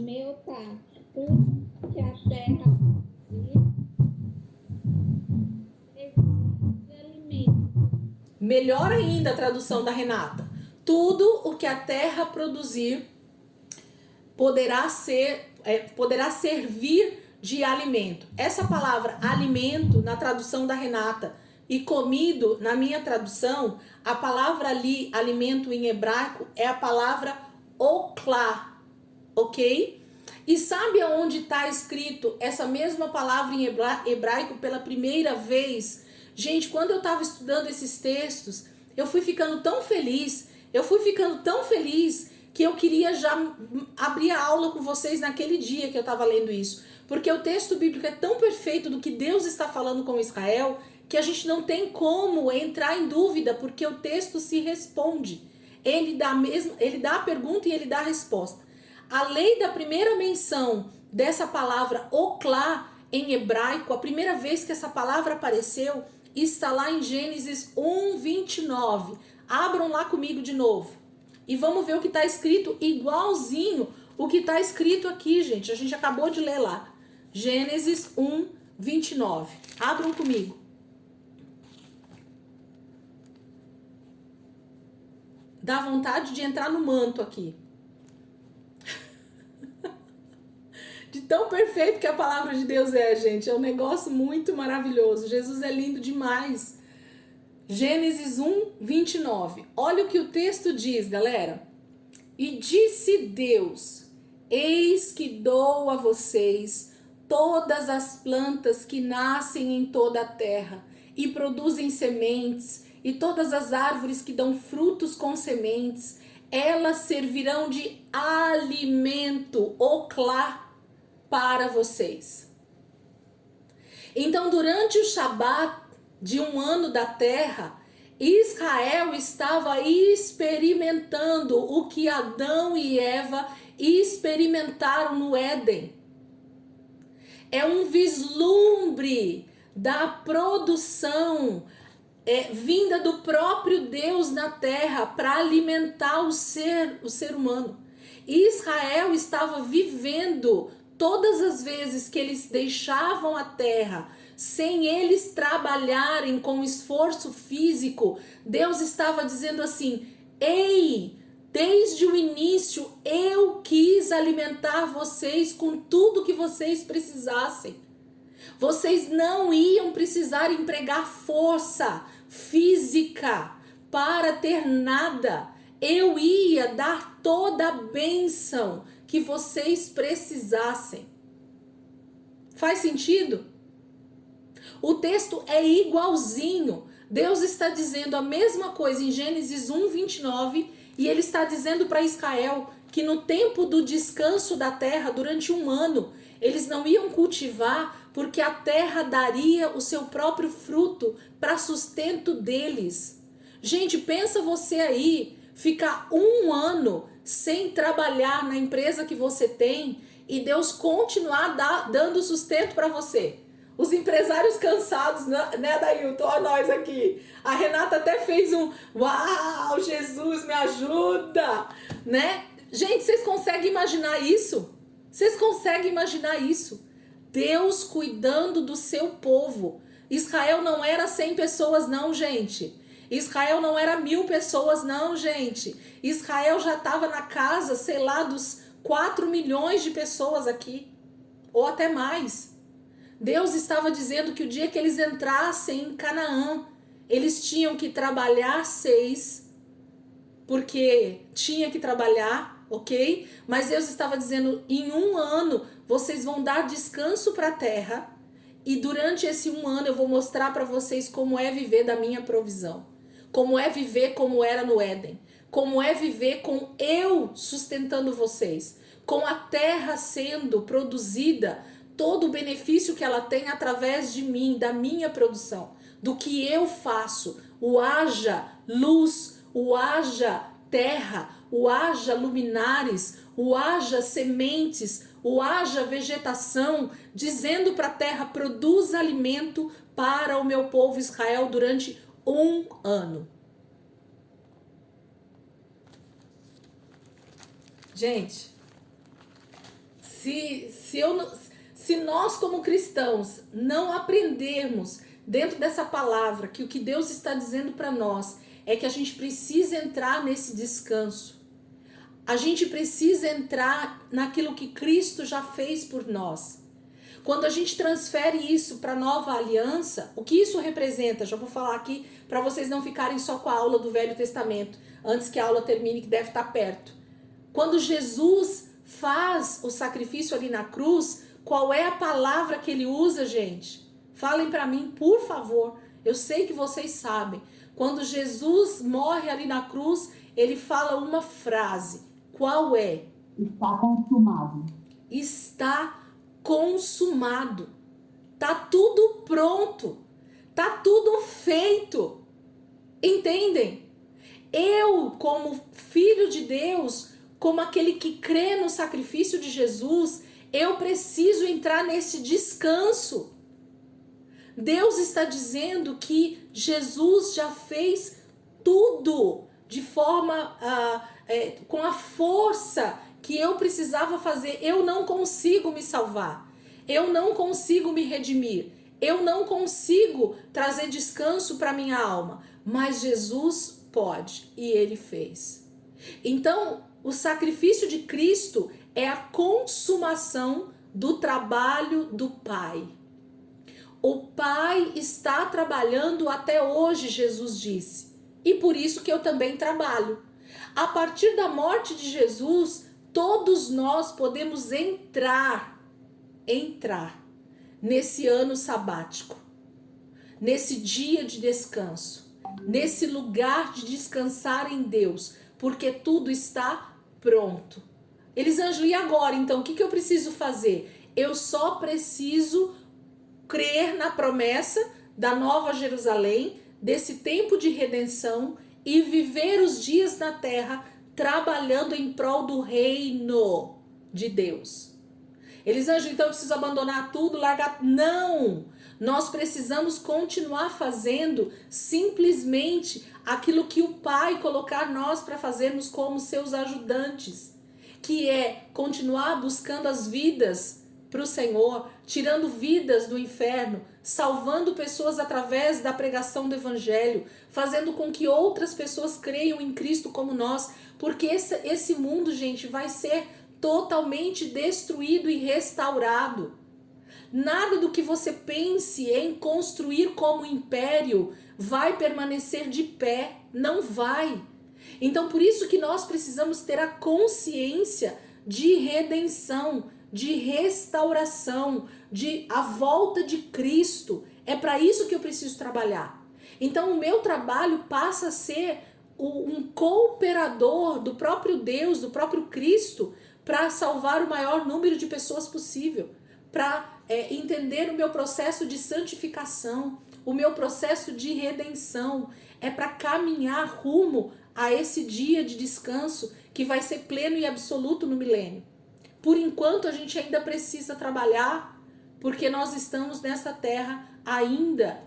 Meu tá, tudo que a terra produzir, alimento. Melhor ainda a tradução da Renata. Tudo o que a terra produzir poderá servir de alimento. Essa palavra alimento na tradução da Renata e comido na minha tradução, a palavra ali alimento em hebraico é a palavra oklá, ok? E sabe aonde está escrito essa mesma palavra em hebraico pela primeira vez? Gente, quando eu estava estudando esses textos, eu fui ficando tão feliz que eu queria já abrir a aula com vocês naquele dia que eu estava lendo isso. Porque o texto bíblico é tão perfeito do que Deus está falando com Israel, que a gente não tem como entrar em dúvida, porque o texto se responde. Ele dá a pergunta e ele dá a resposta. A lei da primeira menção dessa palavra oklá em hebraico, a primeira vez que essa palavra apareceu, está lá em Gênesis 1:29. Abram lá comigo de novo. E vamos ver o que está escrito igualzinho o que está escrito aqui, gente. A gente acabou de ler lá. Gênesis 1:29. Abram comigo. Dá vontade de entrar no manto aqui. De tão perfeito que a palavra de Deus é, gente. É um negócio muito maravilhoso. Jesus é lindo demais. Gênesis 1:29. Olha o que o texto diz, galera. E disse Deus: eis que dou a vocês todas as plantas que nascem em toda a terra e produzem sementes, e todas as árvores que dão frutos com sementes, elas servirão de alimento, oklá, para vocês. Então, durante o Shabat de um ano da terra, Israel estava experimentando o que Adão e Eva experimentaram no Éden. É um vislumbre da produção vinda do próprio Deus na terra para alimentar o ser humano. Israel estava vivendo todas as vezes que eles deixavam a terra sem eles trabalharem com esforço físico, Deus estava dizendo assim: ei, desde o início eu quis alimentar vocês com tudo que vocês precisassem. Vocês não iam precisar empregar força física para ter nada. Eu ia dar toda a bênção que vocês precisassem. Faz sentido? O texto é igualzinho. Deus está dizendo a mesma coisa em Gênesis 1:29 e ele está dizendo para Israel que no tempo do descanso da terra, durante um ano, Eles não iam cultivar porque a terra daria o seu próprio fruto para sustento deles. Gente, pensa você aí, ficar 1 ano sem trabalhar na empresa que você tem e Deus continuar dando sustento para você. Os empresários cansados, né, Dailton? Olha nós aqui. A Renata até fez um uau, Jesus me ajuda, né? Gente, vocês conseguem imaginar isso? Vocês conseguem imaginar isso? Deus cuidando do seu povo. Israel não era 100 pessoas não, gente. Israel não era 1000 pessoas não, gente. Israel já estava na casa, sei lá, dos 4 milhões de pessoas aqui. Ou até mais. Deus estava dizendo que o dia que eles entrassem em Canaã, eles tinham que trabalhar 6, porque tinha que trabalhar, ok? Mas Deus estava dizendo, em 1 ano, vocês vão dar descanso para a terra, e durante esse 1 ano eu vou mostrar para vocês como é viver da minha provisão, como é viver como era no Éden, como é viver com eu sustentando vocês, com a terra sendo produzida, todo o benefício que ela tem através de mim, da minha produção, do que eu faço, o haja luz, o haja terra, o haja luminares, o haja sementes, o haja vegetação, dizendo para a terra, produz alimento para o meu povo Israel durante 1 ano. Gente, se nós como cristãos não aprendermos dentro dessa palavra que o que Deus está dizendo para nós é que a gente precisa entrar nesse descanso, a gente precisa entrar naquilo que Cristo já fez por nós. Quando a gente transfere isso para a nova aliança, o que isso representa? Já vou falar aqui para vocês não ficarem só com a aula do Velho Testamento, antes que a aula termine, que deve estar perto. Quando Jesus faz o sacrifício ali na cruz, qual é a palavra que ele usa, gente? Falem para mim, por favor. Eu sei que vocês sabem. Quando Jesus morre ali na cruz, ele fala uma frase. Qual é? Está consumado. Está consumado. Tá tudo pronto. Tá tudo feito. Entendem? Eu, como filho de Deus, como aquele que crê no sacrifício de Jesus, eu preciso entrar nesse descanso. Deus está dizendo que Jesus já fez tudo de forma, com a força que eu precisava fazer. Eu não consigo me salvar. Eu não consigo me redimir. Eu não consigo trazer descanso para minha alma. Mas Jesus pode e Ele fez. Então, o sacrifício de Cristo é a consumação do trabalho do Pai. O Pai está trabalhando até hoje, Jesus disse. E por isso que eu também trabalho. A partir da morte de Jesus, todos nós podemos entrar nesse ano sabático, nesse dia de descanso, nesse lugar de descansar em Deus, porque tudo está pronto. Elisângela, e agora então, o que eu preciso fazer? Eu só preciso crer na promessa da Nova Jerusalém, desse tempo de redenção e viver os dias na terra trabalhando em prol do reino de Deus. Elisângela, então eu preciso abandonar tudo, largar? Não! Nós precisamos continuar fazendo simplesmente aquilo que o Pai colocar nós para fazermos como seus ajudantes, que é continuar buscando as vidas para o Senhor, tirando vidas do inferno, salvando pessoas através da pregação do Evangelho, fazendo com que outras pessoas creiam em Cristo como nós, porque esse mundo, gente, vai ser totalmente destruído e restaurado. Nada do que você pense em construir como império vai permanecer de pé, não vai. Então, por isso que nós precisamos ter a consciência de redenção, de restauração, de a volta de Cristo. É para isso que eu preciso trabalhar. Então, o meu trabalho passa a ser um cooperador do próprio Deus, do próprio Cristo, para salvar o maior número de pessoas possível, para entender o meu processo de santificação, o meu processo de redenção. É para caminhar rumo a esse dia de descanso que vai ser pleno e absoluto no milênio. Por enquanto a gente ainda precisa trabalhar, porque nós estamos nessa terra ainda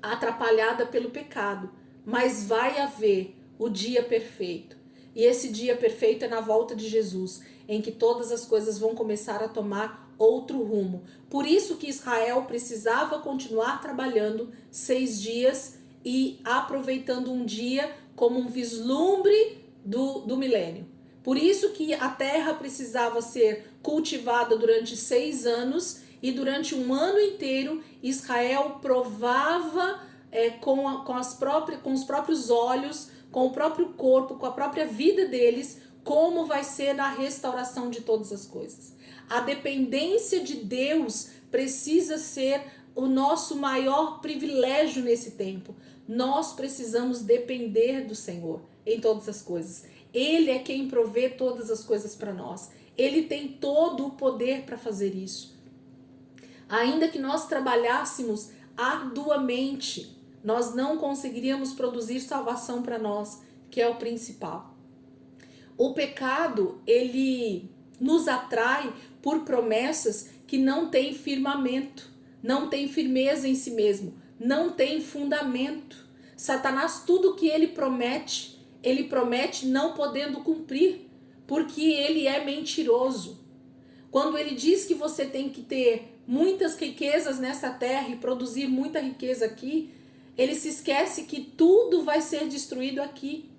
atrapalhada pelo pecado, mas vai haver o dia perfeito. E esse dia perfeito é na volta de Jesus, em que todas as coisas vão começar a tomar outro rumo. Por isso que Israel precisava continuar trabalhando 6 dias e aproveitando um dia como um vislumbre do milênio. Por isso que a terra precisava ser cultivada durante 6 anos e durante um ano inteiro Israel provava com os próprios olhos, com o próprio corpo, com a própria vida deles, como vai ser a restauração de todas as coisas. A dependência de Deus precisa ser o nosso maior privilégio nesse tempo. Nós precisamos depender do Senhor em todas as coisas. Ele é quem provê todas as coisas para nós. Ele tem todo o poder para fazer isso. Ainda que nós trabalhássemos arduamente, nós não conseguiríamos produzir salvação para nós, que é o principal. O pecado, ele nos atrai por promessas que não têm firmamento, não têm firmeza em si mesmo, não têm fundamento. Satanás, tudo que ele promete não podendo cumprir, porque ele é mentiroso. Quando ele diz que você tem que ter muitas riquezas nessa terra e produzir muita riqueza aqui, ele se esquece que tudo vai ser destruído aqui.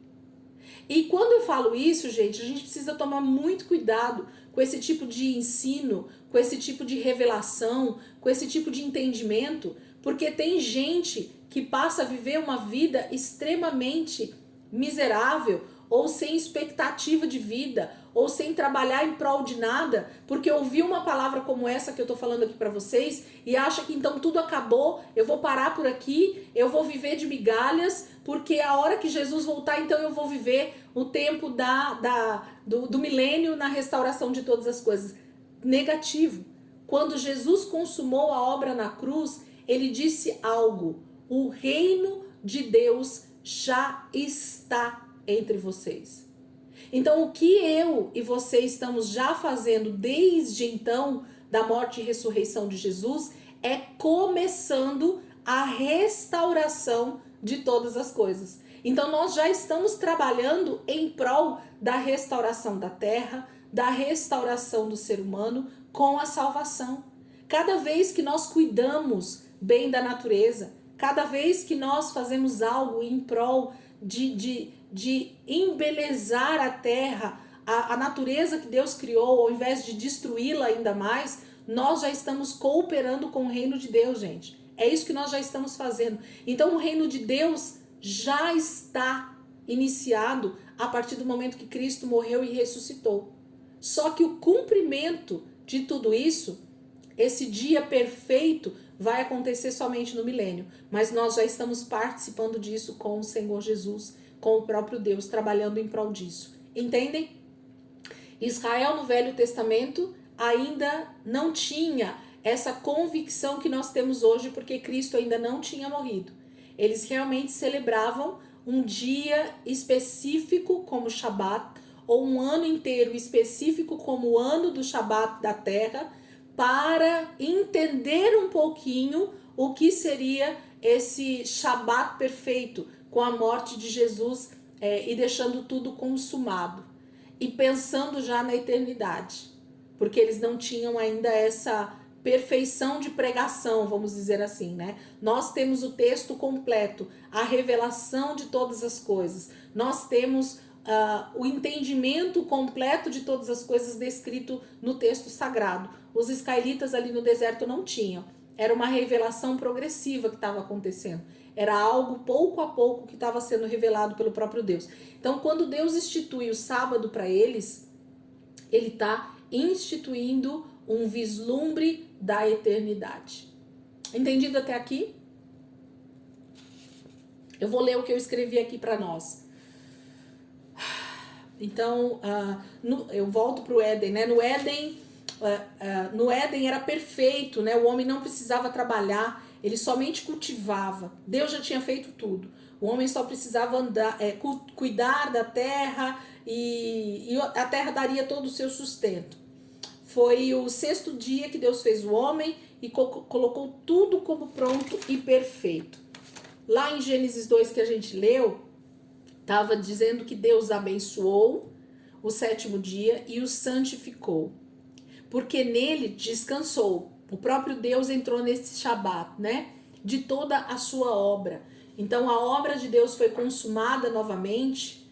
E quando eu falo isso, gente, a gente precisa tomar muito cuidado com esse tipo de ensino, com esse tipo de revelação, com esse tipo de entendimento, porque tem gente que passa a viver uma vida extremamente miserável, ou sem expectativa de vida, ou sem trabalhar em prol de nada, porque ouviu uma palavra como essa que eu tô falando aqui para vocês e acha que então tudo acabou, eu vou parar por aqui, eu vou viver de migalhas, porque a hora que Jesus voltar, então eu vou viver o tempo do milênio na restauração de todas as coisas. Negativo. Quando Jesus consumou a obra na cruz, ele disse algo: o reino de Deus já está entre vocês. Então, o que eu e você estamos já fazendo desde então, da morte e ressurreição de Jesus, é começando a restauração de todas as coisas. Então, nós já estamos trabalhando em prol da restauração da terra, da restauração do ser humano com a salvação. Cada vez que nós cuidamos bem da natureza, cada vez que nós fazemos algo em prol de embelezar a terra, a natureza que Deus criou, ao invés de destruí-la ainda mais, nós já estamos cooperando com o reino de Deus, gente. É isso que nós já estamos fazendo. Então o reino de Deus já está iniciado a partir do momento que Cristo morreu e ressuscitou. Só que o cumprimento de tudo isso, esse dia perfeito, vai acontecer somente no milênio. Mas nós já estamos participando disso com o Senhor Jesus, com o próprio Deus, trabalhando em prol disso. Entendem? Israel no Velho Testamento ainda não tinha essa convicção que nós temos hoje, porque Cristo ainda não tinha morrido. Eles realmente celebravam um dia específico como Shabat, ou um ano inteiro específico como o ano do Shabat da terra, para entender um pouquinho o que seria esse Shabat perfeito, com a morte de Jesus e deixando tudo consumado. E pensando já na eternidade, porque eles não tinham ainda essa perfeição de pregação, vamos dizer assim, né? Nós temos o texto completo, a revelação de todas as coisas. Nós temos o entendimento completo de todas as coisas descrito no texto sagrado. Os israelitas ali no deserto não tinham. Era uma revelação progressiva que estava acontecendo. Era algo pouco a pouco que estava sendo revelado pelo próprio Deus. Então, quando Deus institui o sábado para eles, ele está instituindo um vislumbre da eternidade. Entendido até aqui? Eu vou ler o que eu escrevi aqui para nós. Então, eu volto para o Éden, né? No Éden, No Éden era perfeito, né? O homem não precisava trabalhar, ele somente cultivava. Deus já tinha feito tudo. O homem só precisava cuidar da terra e a terra daria todo o seu sustento. Foi o sexto dia que Deus fez o homem e colocou tudo como pronto e perfeito. Lá em Gênesis 2 que a gente leu, estava dizendo que Deus abençoou o sétimo dia e o santificou, porque nele descansou. O próprio Deus entrou nesse Shabat, né? De toda a sua obra. Então a obra de Deus foi consumada novamente.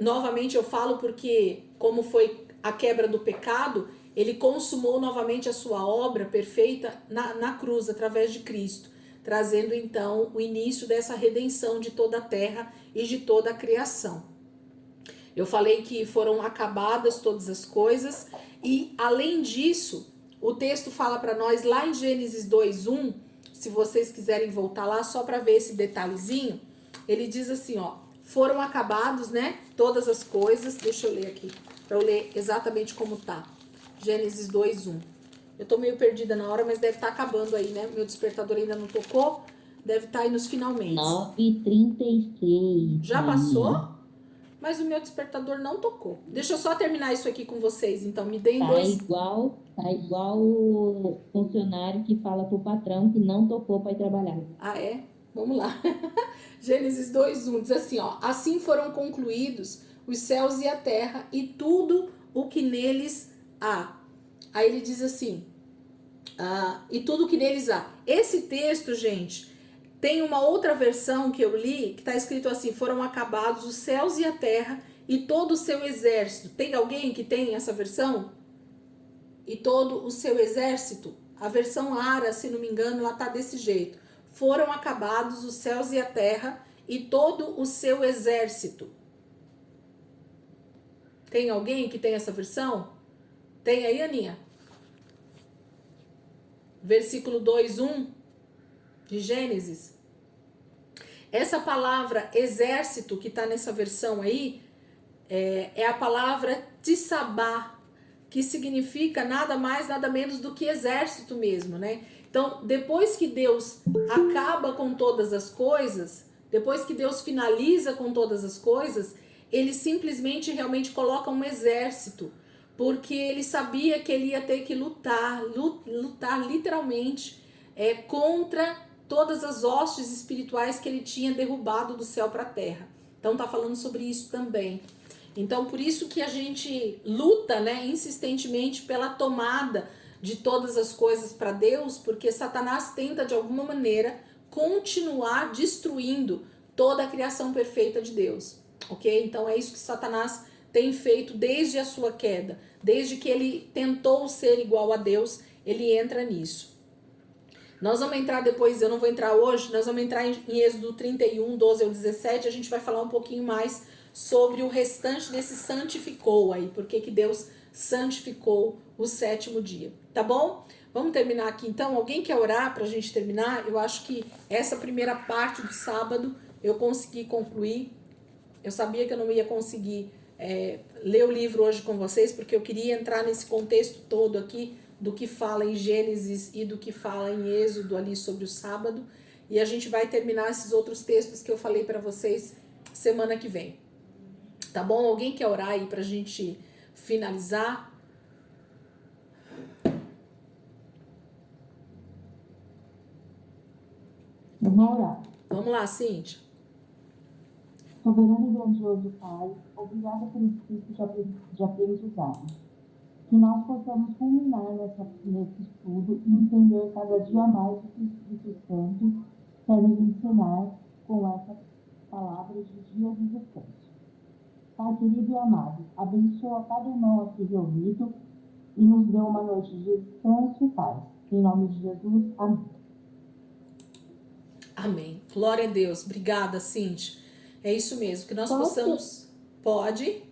Novamente eu falo porque, como foi a quebra do pecado, ele consumou novamente a sua obra perfeita na cruz, através de Cristo, trazendo então o início dessa redenção de toda a terra e de toda a criação. Eu falei que foram acabadas todas as coisas e, além disso, o texto fala para nós lá em Gênesis 2:1, se vocês quiserem voltar lá só para ver esse detalhezinho, ele diz assim, ó, foram acabados, né, todas as coisas. Deixa eu ler aqui, para eu ler exatamente como tá. Gênesis 2:1. Eu tô meio perdida na hora, mas deve estar acabando aí, né? Meu despertador ainda não tocou, deve estar aí nos finalmente. 9h36. Já passou? Mas o meu despertador não tocou. Deixa eu só terminar isso aqui com vocês, então me deem dois... Tá igual o funcionário que fala pro patrão que não tocou para ir trabalhar. Ah, é? Vamos lá. Gênesis 2:1 diz assim, ó. Assim foram concluídos os céus e a terra e tudo o que neles há. Aí ele diz assim, e tudo o que neles há. Esse texto, gente, tem uma outra versão que eu li, que está escrito assim, foram acabados os céus e a terra e todo o seu exército. Tem alguém que tem essa versão? E todo o seu exército? A versão Ara, se não me engano, ela tá desse jeito. Foram acabados os céus e a terra e todo o seu exército. Tem alguém que tem essa versão? Tem aí, Aninha? Versículo 2:1 de Gênesis. Essa palavra exército que está nessa versão aí é a palavra tsabá, que significa nada mais, nada menos do que exército mesmo, né? Então, depois que Deus acaba com todas as coisas, depois que Deus finaliza com todas as coisas, ele simplesmente realmente coloca um exército, porque ele sabia que ele ia ter que lutar literalmente contra todas as hostes espirituais que ele tinha derrubado do céu para a terra. Então tá falando sobre isso também. Então por isso que a gente luta, né, insistentemente pela tomada de todas as coisas para Deus, porque Satanás tenta de alguma maneira continuar destruindo toda a criação perfeita de Deus, ok? Então é isso que Satanás tem feito desde a sua queda, desde que ele tentou ser igual a Deus, ele entra nisso. Nós vamos entrar depois, eu não vou entrar hoje, nós vamos entrar em Êxodo 31, 12 ao 17, a gente vai falar um pouquinho mais sobre o restante desse santificou aí, porque que Deus santificou o sétimo dia, tá bom? Vamos terminar aqui então, alguém quer orar pra gente terminar? Eu acho que essa primeira parte do sábado eu consegui concluir, eu sabia que eu não ia conseguir ler o livro hoje com vocês, porque eu queria entrar nesse contexto todo aqui, do que fala em Gênesis e do que fala em Êxodo ali sobre o sábado, e a gente vai terminar esses outros textos que eu falei para vocês semana que vem, tá bom? Alguém quer orar aí pra gente finalizar? Vamos orar. Vamos lá, Cíntia. Soberano e grandioso Pai, obrigada pelo espírito de aprendizado. Que nós possamos culminar nesse estudo e entender cada dia mais o que o Espírito Santo quer nos ensinar com essa palavra de dia de descanso. Pai querido e amado, abençoa cada irmão aqui reunido e nos dê uma noite de descanso e paz. Em nome de Jesus, amém. Amém. Glória a Deus. Obrigada, Cíntia. É isso mesmo, que nós possamos... Pode?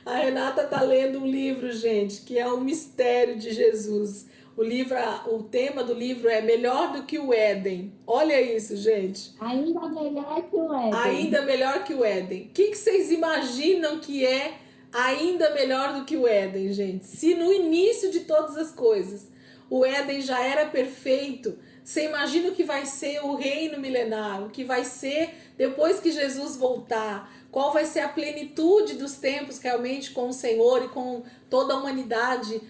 A Renata tá lendo um livro, gente, que é o Mistério de Jesus. o tema do livro é Melhor do que o Éden. Olha isso, gente. Ainda melhor que o Éden. Ainda melhor que o Éden. O que vocês imaginam que é ainda melhor do que o Éden, gente? Se no início de todas as coisas o Éden já era perfeito, você imagina o que vai ser o reino milenar, o que vai ser depois que Jesus voltar, qual vai ser a plenitude dos tempos realmente com o Senhor e com toda a humanidade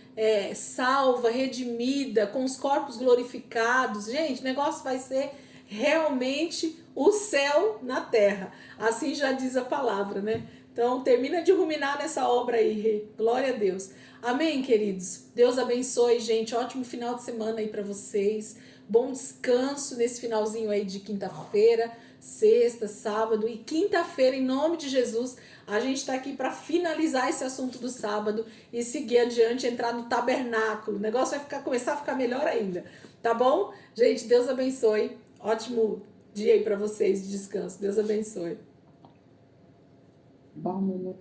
salva, redimida, com os corpos glorificados. Gente, o negócio vai ser realmente o céu na terra. Assim já diz a palavra, né? Então, termina de ruminar nessa obra aí, Rê. Glória a Deus. Amém, queridos? Deus abençoe, gente. Ótimo final de semana aí para vocês. Bom descanso nesse finalzinho aí de quinta-feira, sexta, sábado e quinta-feira, em nome de Jesus. A gente está aqui para finalizar esse assunto do sábado e seguir adiante, entrar no tabernáculo. O negócio vai começar a ficar melhor ainda, tá bom? Gente, Deus abençoe. Ótimo dia aí para vocês de descanso. Deus abençoe. Vamos.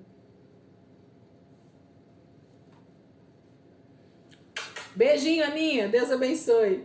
Beijinho, Aninha. Deus abençoe.